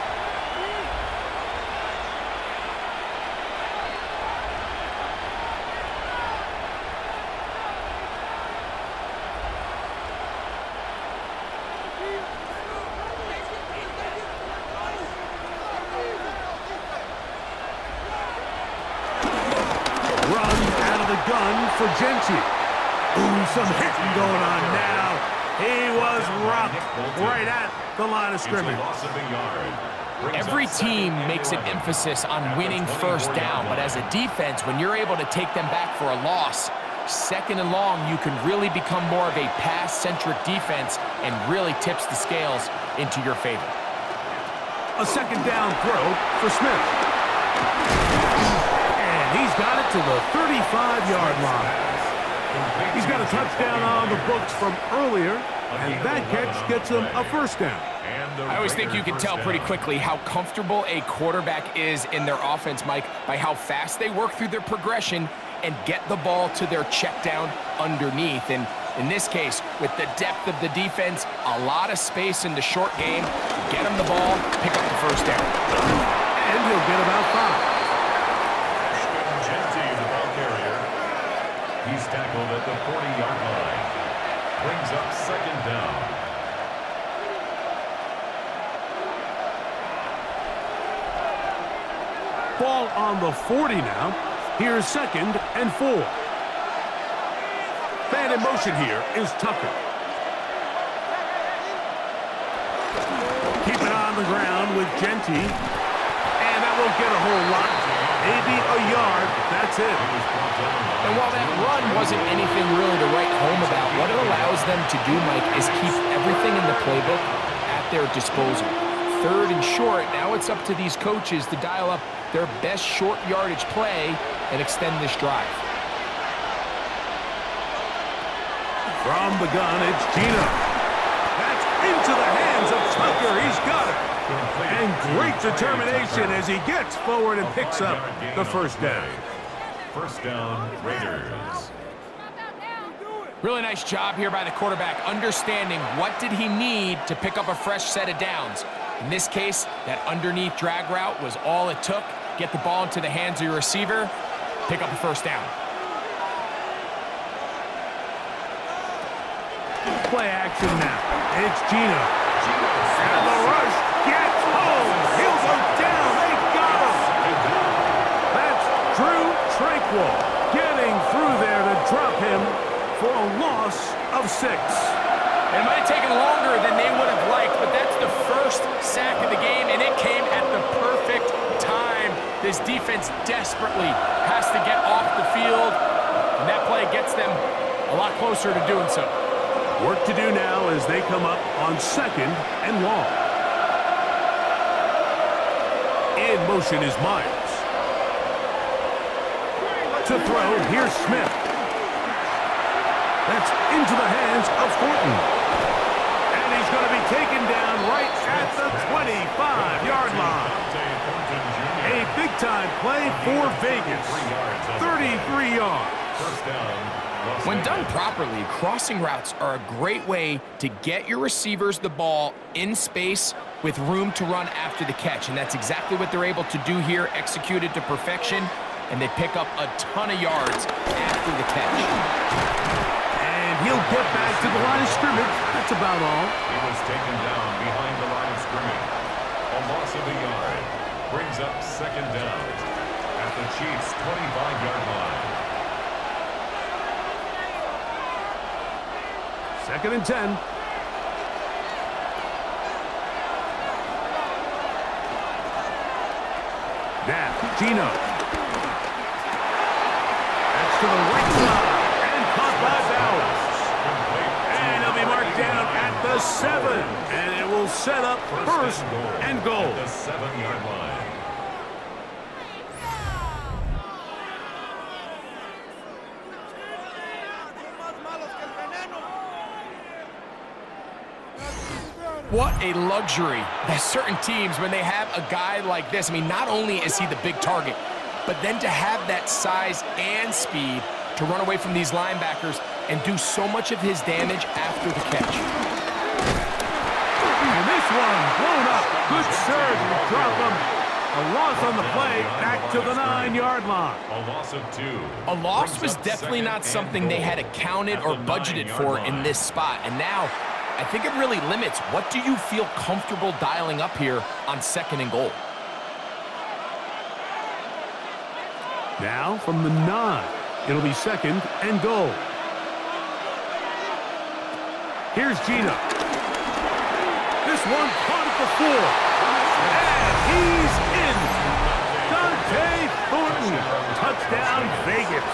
S2: For Genti. Ooh, some hitting going on now. He was rocked right at the line of scrimmage.
S3: Every team makes an emphasis on winning 1st down, but as a defense, when you're able to take them back for a loss, 2nd and long, you can really become more of a pass-centric defense and really tips the scales into your favor.
S2: A 2nd down throw for Smith. He's got it to the 35-yard line. He's got a touchdown on the books from earlier, and that catch gets him a 1st down.
S3: I always think you can tell pretty quickly how comfortable a quarterback is in their offense, Mike, by how fast they work through their progression and get the ball to their check down underneath. And in this case, with the depth of the defense, a lot of space in the short game, get him the ball, pick up the 1st down.
S2: And he'll get about 5.
S1: He's tackled at the 40-yard line. Brings up 2nd down.
S2: Ball on the 40 now. Here's 2nd and 4. Man in motion here is Tucker. Keep it on the ground with Genti. And that won't get a whole lot. Maybe a yard, but that's it.
S3: And while that run wasn't anything really to write home about, what it allows them to do, Mike, is keep everything in the playbook at their disposal. 3rd and short, now it's up to these coaches to dial up their best short yardage play and extend this drive.
S2: From the gun, it's Gino. That's into the hands of Tucker. He's got it. And great determination as he gets forward and picks up the 1st down.
S1: 1st down, Raiders.
S3: Really nice job here by the quarterback, understanding what did he need to pick up a fresh set of downs. In this case, that underneath drag route was all it took. Get the ball into the hands of your receiver, pick up a 1st down.
S2: Play action now. It's Gino. And the rush gets home. He'll go down. They got him. That's Drew Tranquil getting through there to drop him for a loss of 6.
S3: It might have taken longer than they would have liked, but that's the 1st sack of the game, and it came at the perfect time. This defense desperately has to get off the field, and that play gets them a lot closer to doing so.
S2: Work to do now as they come up on 2nd and long. In motion is Myers. To throw, here's Smith. That's into the hands of Thornton. And he's going to be taken down right at the 25-yard line. A big-time play for Vegas. 33 yards.
S3: When done properly, crossing routes are a great way to get your receivers the ball in space with room to run after the catch. And that's exactly what they're able to do here, executed to perfection. And they pick up a ton of yards after the catch.
S2: And he'll get back to the line of scrimmage. That's about all.
S1: He was taken down behind the line of scrimmage. A loss of a yard. Brings up 2nd down at the Chiefs' 25-yard line.
S2: 2nd and 10. Now, Gino. That's to the right side. And caught by Bowers. And he'll be marked down at the 7. And it will set up 1st and goal.
S1: At the 7-yard line.
S3: What a luxury that certain teams, when they have a guy like this, I mean, not only is he the big target, but then to have that size and speed to run away from these linebackers and do so much of his damage after the catch.
S2: And this one blown up. Good surge will drop him. A loss on the play, back to the 9-yard line.
S1: A loss of 2.
S3: A loss was definitely not something they had accounted or budgeted for in this spot. And now, I think it really limits. What do you feel comfortable dialing up here on 2nd and goal?
S2: Now from the 9, it'll be 2nd and goal. Here's Gino. This one caught at the 4. And he's in. Dante Thornton. Touchdown, Vegas.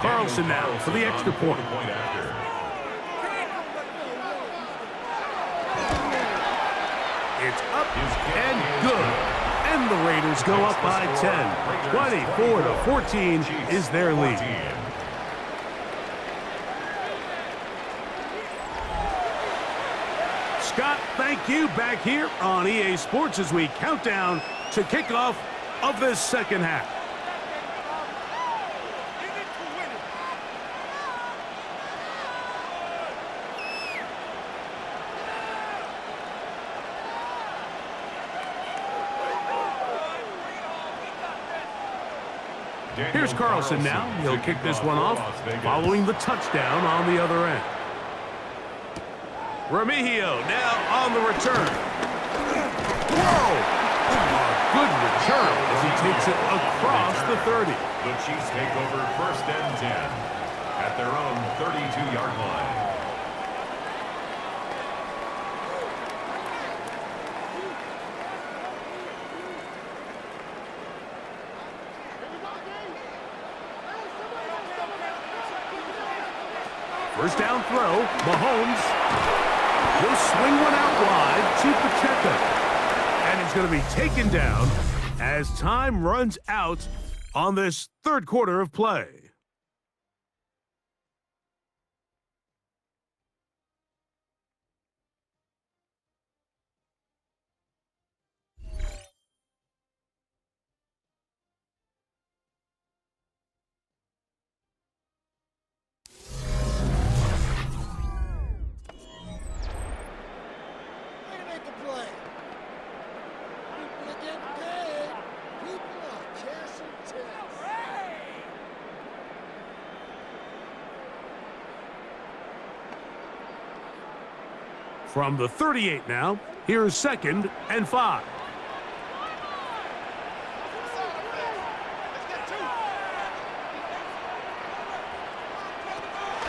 S2: Carlson now for the extra point. It's up and good. And the Raiders go up by 10. 24-14 is their lead. Scott, thank you. Back here on EA Sports as we count down to kickoff of this second half. Here's Carlson now. He'll kick this one off following the touchdown on the other end. Remigio now on the return. Whoa! A good return as he takes it across the 30.
S1: The Chiefs take over 1st and 10 at their own 32-yard line.
S2: First down throw, Mahomes. He'll swing one out wide to Pacheco. And he's going to be taken down as time runs out on this 3rd quarter of play. From the 38 now, here's 2nd and 5.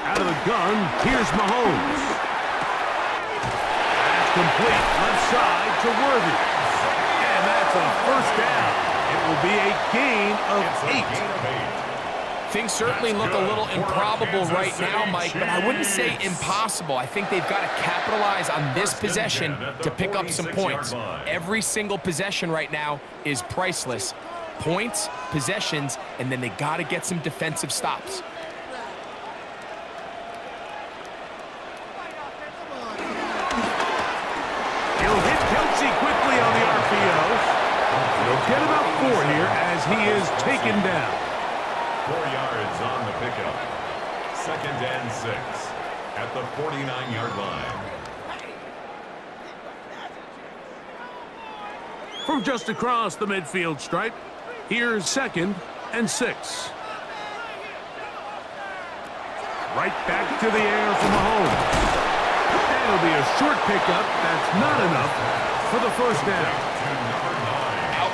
S2: Out of the gun, here's Mahomes. That's complete, left side to Worthy. And that's a 1st down. It will be a gain of 8.
S3: Things certainly look a little improbable right now, Mike, but I wouldn't say impossible. I think they've got to capitalize on this possession to pick up some points. Every single possession right now is priceless. Points, possessions, and then they got to get some defensive stops.
S2: He'll hit Kelsey quickly on the RPO. He'll get about 4 here as he is taken down.
S1: 4 yards on the pickup. 2nd and 6 at the 49-yard line.
S2: From just across the midfield stripe, here's 2nd and 6. Right back to the air for Mahomes. It'll be a short pickup. That's not enough for the 1st down.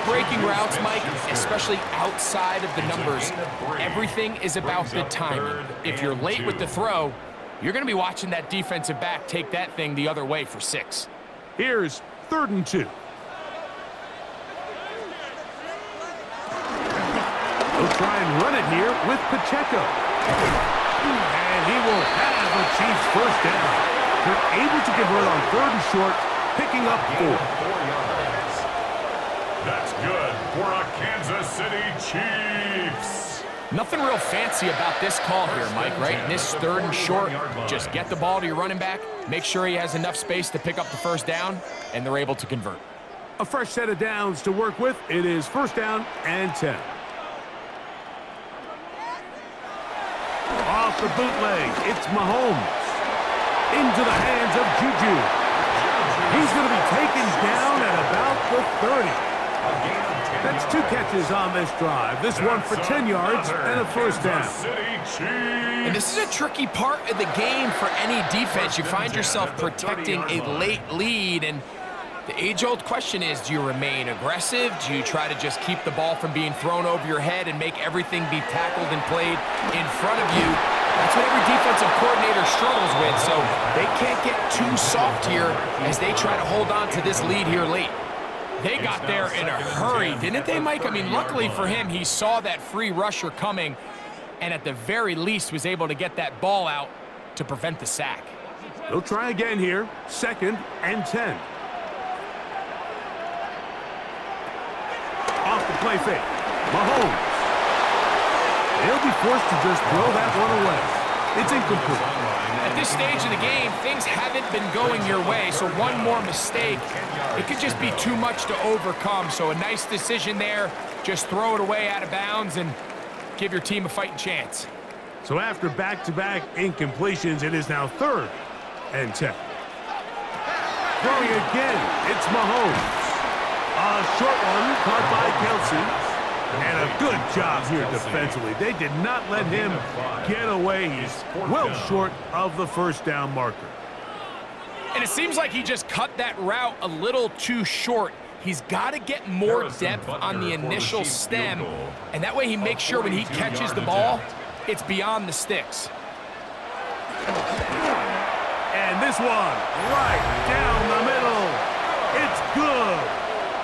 S3: Breaking routes, Mike, especially outside of the numbers, everything is about the timing. If you're late with the throw, you're going to be watching that defensive back take that thing the other way for 6.
S2: Here's 3rd and 2. He'll try and run it here with Pacheco. And he will have a Chiefs 1st down. They're able to convert on 3rd and short, picking up 4.
S1: 4 yards. That's good for a Kansas City Chiefs.
S3: Nothing real fancy about this call here, Mike, right? In this 3rd and short, just get the ball to your running back, make sure he has enough space to pick up the 1st down, and they're able to convert.
S2: A fresh set of downs to work with. It is 1st down and 10. Off the bootleg, it's Mahomes. Into the hands of Juju. He's going to be taken down at about the 30. That's 2 catches on this drive. This one for 10 yards and a 1st down.
S3: And this is a tricky part of the game for any defense. You find yourself protecting a late lead, and the age-old question is, do you remain aggressive? Do you try to just keep the ball from being thrown over your head and make everything be tackled and played in front of you? That's what every defensive coordinator struggles with, so they can't get too soft here as they try to hold on to this lead here late. They got there in a hurry, didn't they, Mike? I mean, luckily for him, he saw that free rusher coming and at the very least was able to get that ball out to prevent the sack.
S2: They'll try again here, 2nd and 10. Off the play fake, Mahomes. He'll be forced to just throw that one away. It's incomplete.
S3: At this stage of the game, things haven't been going your way, so one more mistake, it could just be too much to overcome. So a nice decision there, just throw it away out of bounds and give your team a fighting chance.
S2: So after back-to-back incompletions, it is now 3rd and 10. Throwing again, it's Mahomes. A short one caught by Kelsey. And a good job here defensively. They did not let him get away. He's well short of the 1st down marker.
S3: And it seems like he just cut that route a little too short. He's got to get more depth on the initial stem, and that way he makes sure when he catches the ball, it's beyond the sticks.
S2: And this one, right down the middle. It's good.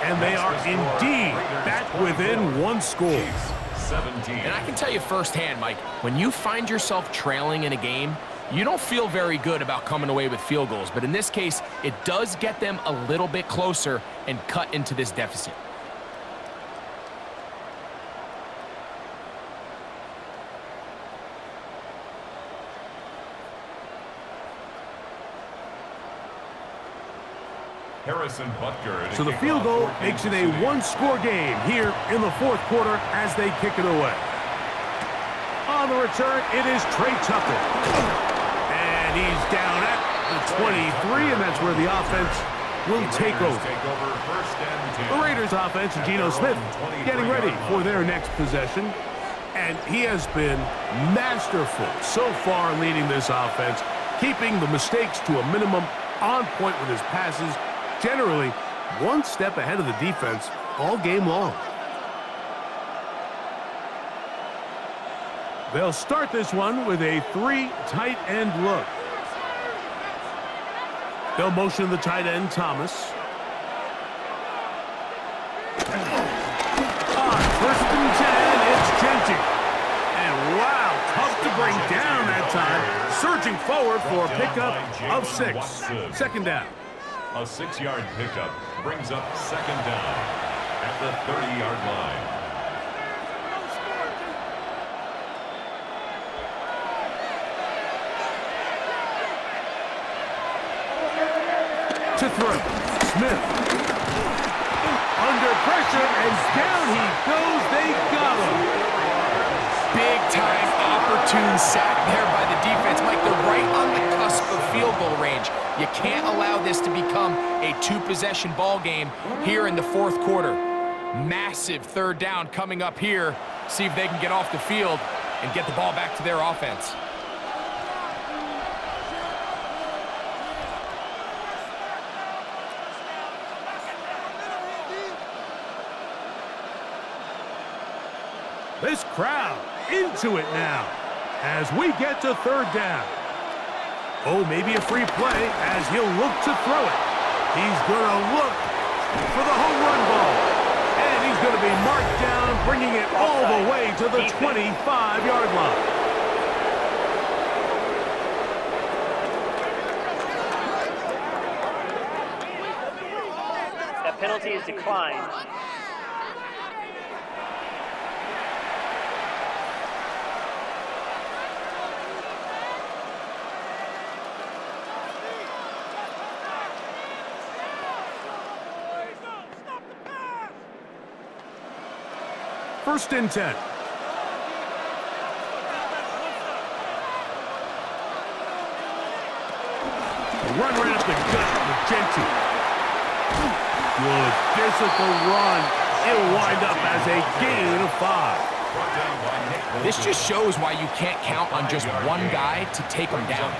S2: And they are indeed back within 1 score.
S3: And I can tell you firsthand, Mike, when you find yourself trailing in a game, you don't feel very good about coming away with field goals. But in this case, it does get them a little bit closer and cut into this deficit.
S1: Harrison Butker.
S2: So the field goal makes it a 1-score game here in the 4th quarter as they kick it away. On the return, it is Trey Tucker. And he's down at the 23, and that's where the offense will take over. The Raiders offense, Geno Smith, getting ready for their next possession. And he has been masterful so far leading this offense, keeping the mistakes to a minimum, on point with his passes, generally 1 step ahead of the defense all game long. They'll start this one with a 3 tight end look. They'll motion the tight end, Thomas. On 1st and 10, it's Genty. And wow, tough to bring down that time. Surging forward for a pickup of 6. 2nd down.
S1: A 6-yard pickup brings up 2nd down at the 30-yard line.
S2: To throw, Smith. Under pressure, and down he goes. They got him.
S3: Big-time opportune sack there by the defense. Mike, they're right on the cusp of field goal range. You can't allow this to become a 2-possession ball game here in the 4th quarter. Massive 3rd down coming up here. See if they can get off the field and get the ball back to their offense.
S2: This crowd into it now as we get to 3rd down. Oh, maybe a free play as he'll look to throw it. He's going to look for the home run ball. And he's going to be marked down, bringing it all the way to the 25-yard line.
S5: penalty is declined.
S2: First and 10. Run right up the gut with Genty. Good physical run. It'll wind up as a gain of 5.
S3: This just shows why you can't count on just one guy to take him down.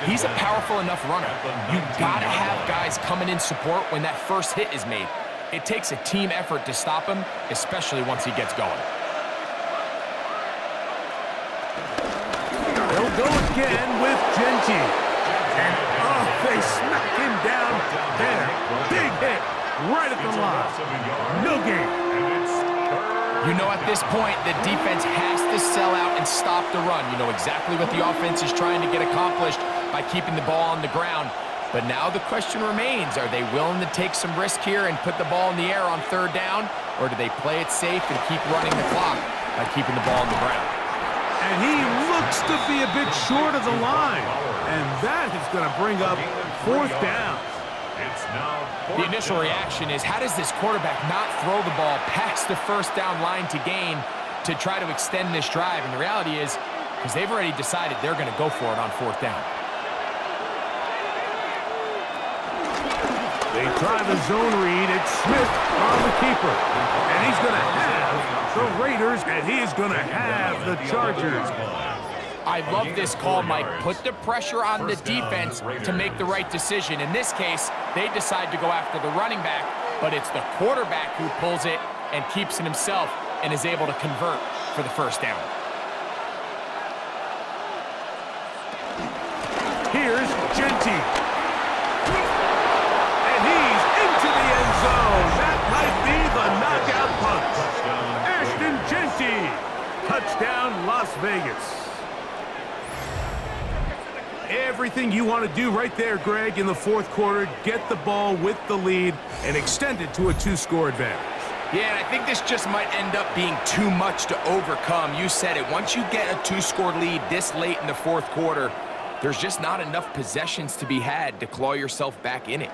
S3: He's a powerful enough runner. You gotta have guys coming in support when that first hit is made. It takes a team effort to stop him, especially once he gets going.
S2: They'll go again with Genty. And, oh, they smack him down there. Big hit right at the line. No gain.
S3: You know, at this point, the defense has to sell out and stop the run. You know exactly what the offense is trying to get accomplished by keeping the ball on the ground. But now the question remains, are they willing to take some risk here and put the ball in the air on third down? Or do they play it safe and keep running the clock by keeping the ball on the ground?
S2: And he looks to be a bit short of the line. And that is going to bring up fourth down.
S3: The initial reaction is, how does this quarterback not throw the ball past the first down line to gain to try to extend this drive? And the reality is, because they've already decided they're going to go for it on fourth down.
S2: They try the zone read. It's Smith on the keeper. And he's going to have the Raiders, and he's going to have the Chargers.
S3: I love this call, Mike. Put the pressure on the defense to make the right decision. In this case, they decide to go after the running back, but it's the quarterback who pulls it and keeps it himself and is able to convert for the first down.
S2: Here's Genty. And he's into the end zone. That might be the knockout punch. Ashton Genty. Touchdown, Las Vegas. Everything you want to do right there, Greg, in the fourth quarter. Get the ball with the lead and extend it to a 2-score advantage.
S3: Yeah, and I think this just might end up being too much to overcome. You said it. Once you get a 2-score lead this late in the fourth quarter, there's just not enough possessions to be had to claw yourself back in it.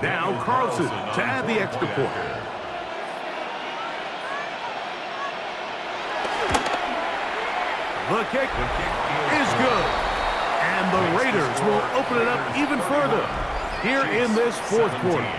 S2: Now Carlson to add the extra point. The kick is good. And the Raiders will open it up even further here in this fourth quarter.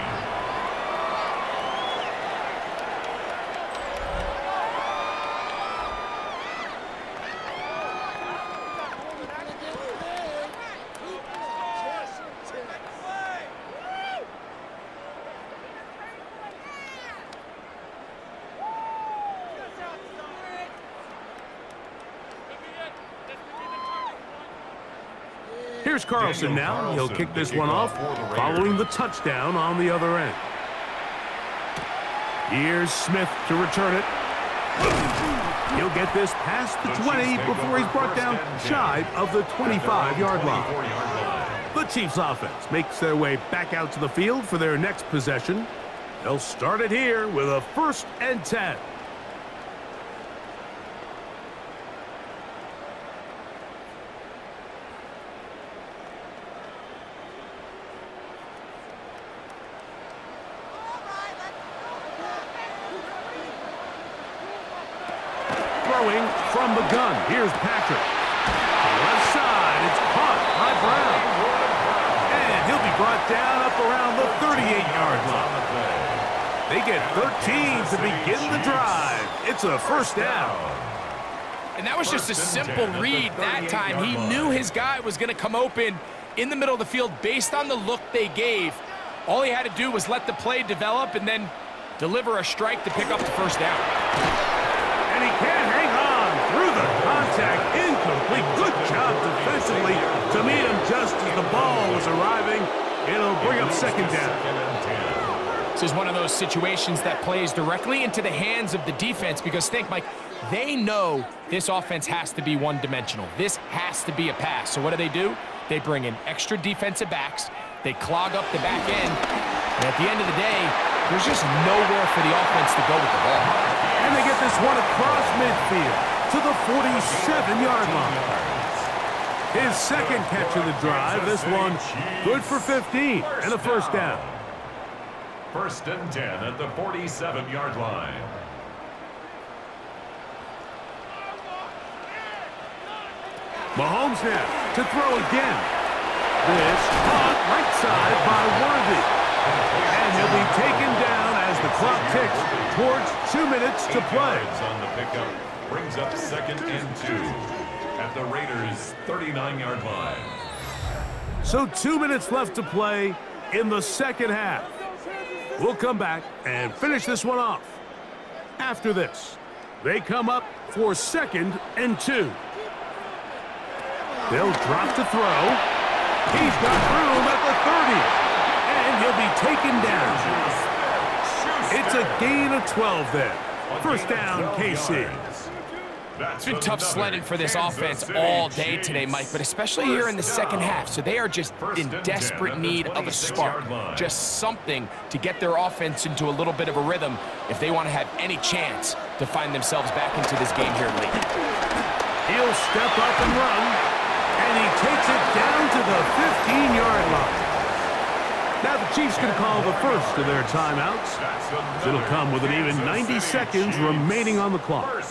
S2: Here's Carlson now. He'll kick this one off following the touchdown on the other end. Here's Smith to return it. He'll get this past the 20 before he's brought down shy of the 25-yard line. The Chiefs offense makes their way back out to the field for their next possession. They'll start it here with a 1st and 10. Throwing from the gun. Here's Patrick. Left side. It's caught by Brown. And he'll be brought down up around the 38-yard line. They get 13 to begin the drive. It's a 1st down.
S3: And that was just a simple read that time. He knew his guy was going to come open in the middle of the field based on the look they gave. All he had to do was let the play develop and then deliver a strike to pick up the 1st down.
S2: And he can't hang on through the contact. Incomplete. Good job defensively to meet him just as the ball was arriving. It'll bring up 2nd down.
S3: This is one of those situations that plays directly into the hands of the defense because think, Mike, they know this offense has to be one-dimensional. This has to be a pass. So what do? They bring in extra defensive backs. They clog up the back end, and at the end of the day, there's just nowhere for the offense to go with the ball.
S2: And they get this one across midfield to the 47-yard line. His second catch of the drive. This one good for 15 and a first down.
S1: First and 10 at the 47-yard line.
S2: Mahomes now to throw again. This caught right side by Worthy. And he'll be taken down as the clock ticks towards 2 minutes to play.
S1: On the pickup brings up second and 2 at the Raiders' 39-yard line.
S2: So 2 minutes left to play in the second half. We'll come back and finish this one off. After this, they come up for second and 2. They'll drop to throw. He's got room at the 30. And he'll be taken down. It's a gain of 12 there. First down, KC.
S3: It's been tough sledding for this offense all day today, Mike, but especially here in the second half. So they are just in desperate need of a spark, just something to get their offense into a little bit of a rhythm if they want to have any chance to find themselves back into this game here late.
S2: He'll step up and run, and he takes it down to the 15-yard line. Now the Chiefs can call the first of their timeouts. It'll come with an even 90 seconds remaining on the clock.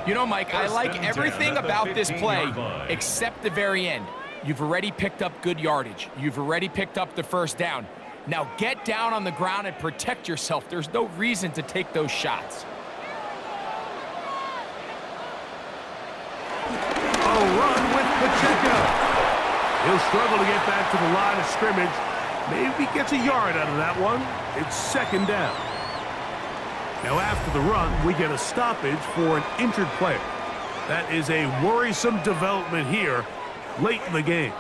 S3: You know, Mike, I like everything about this play except the very end. You've already picked up good yardage. You've already picked up the first down. Now get down on the ground and protect yourself. There's no reason to take those shots.
S2: A run with Pacheco. He'll struggle to get back to the line of scrimmage. Maybe gets a yard out of that one. It's second down. Now after the run, we get a stoppage for an injured player. That is a worrisome development here late in the game.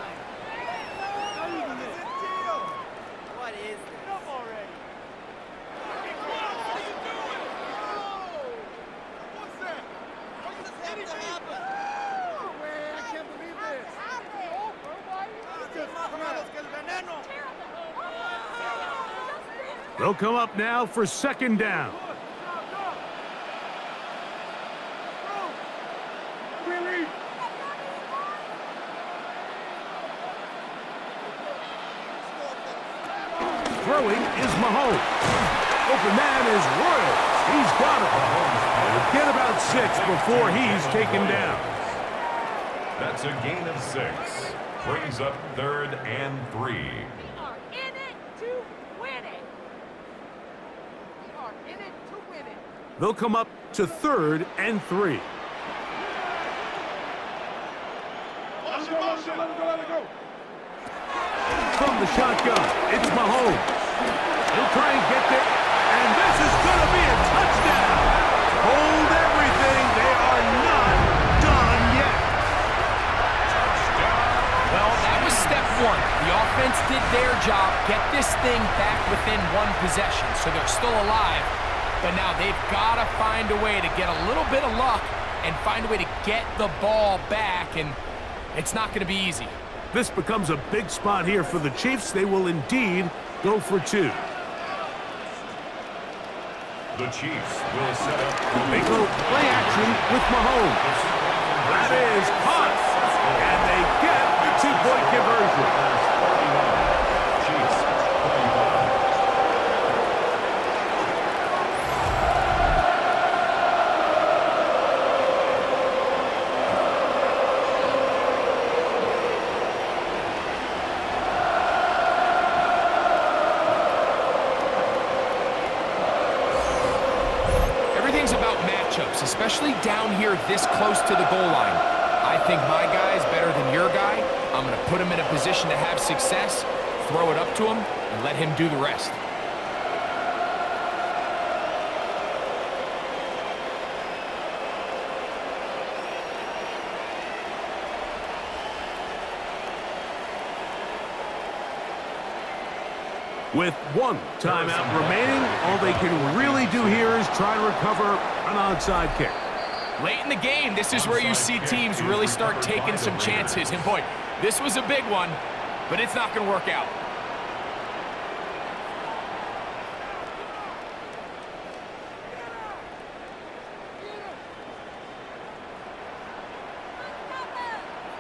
S2: They'll come up now for second down. Throwing is Mahomes. Open man is Royal. He's got it. He'll get about 6 before he's taken down.
S1: That's a gain of 6. Brings up third and 3.
S5: We are in it to win it. We are in it to win it.
S2: They'll come up to third and 3. From the shotgun, it's Mahomes. He'll try and get there, and this is going to be a touchdown. Hold everything. They are not done yet.
S3: Well, that was step 1. The offense did their job, get this thing back within 1 possession, so they're still alive. But now they've got to find a way to get a little bit of luck and find a way to get the ball back, and it's not going to be easy.
S2: This becomes a big spot here for the Chiefs. They will indeed go for 2.
S1: The Chiefs will set up.
S2: They go play action with Mahomes. That is caught, and they get the 2-point conversion.
S1: Chiefs 45.
S3: Especially down here this close to the goal line. I think my guy is better than your guy. I'm going to put him in a position to have success, throw it up to him, and let him do the rest.
S2: With 1 timeout remaining, all they can really do here is try to recover an onside kick.
S3: Late in the game, this is where you see teams really start taking some chances. And boy, this was a big one. but it's not going to work out.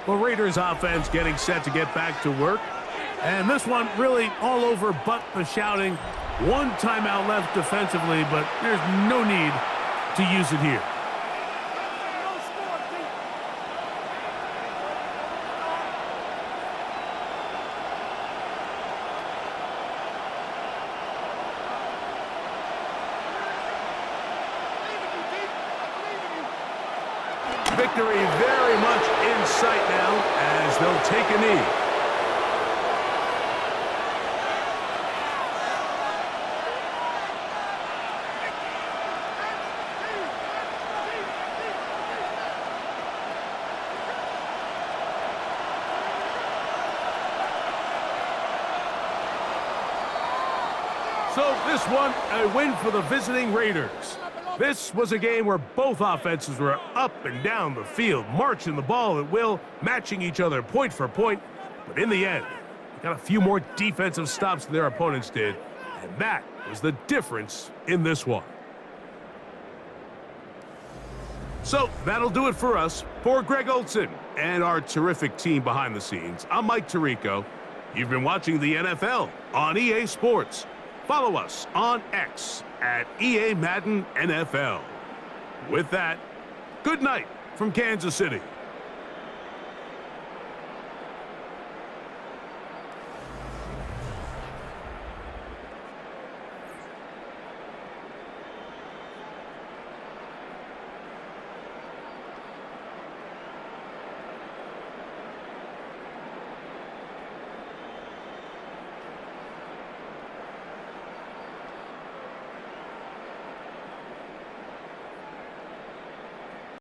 S2: Well, Raiders offense getting set to get back to work. And this one really all over but the shouting. One timeout left defensively, but there's no need to use it here. Victory very much in sight now as they'll take a knee. So this one, a win for the visiting Raiders. This was a game where both offenses were up and down the field, marching the ball at will, matching each other point for point. But in the end, they got a few more defensive stops than their opponents did, and that was the difference in this one. So that'll do it for us. For Greg Olson and our terrific team behind the scenes, I'm Mike Tirico. You've been watching the NFL on EA Sports. Follow us on X at EA Madden NFL. With that, good night from Kansas City.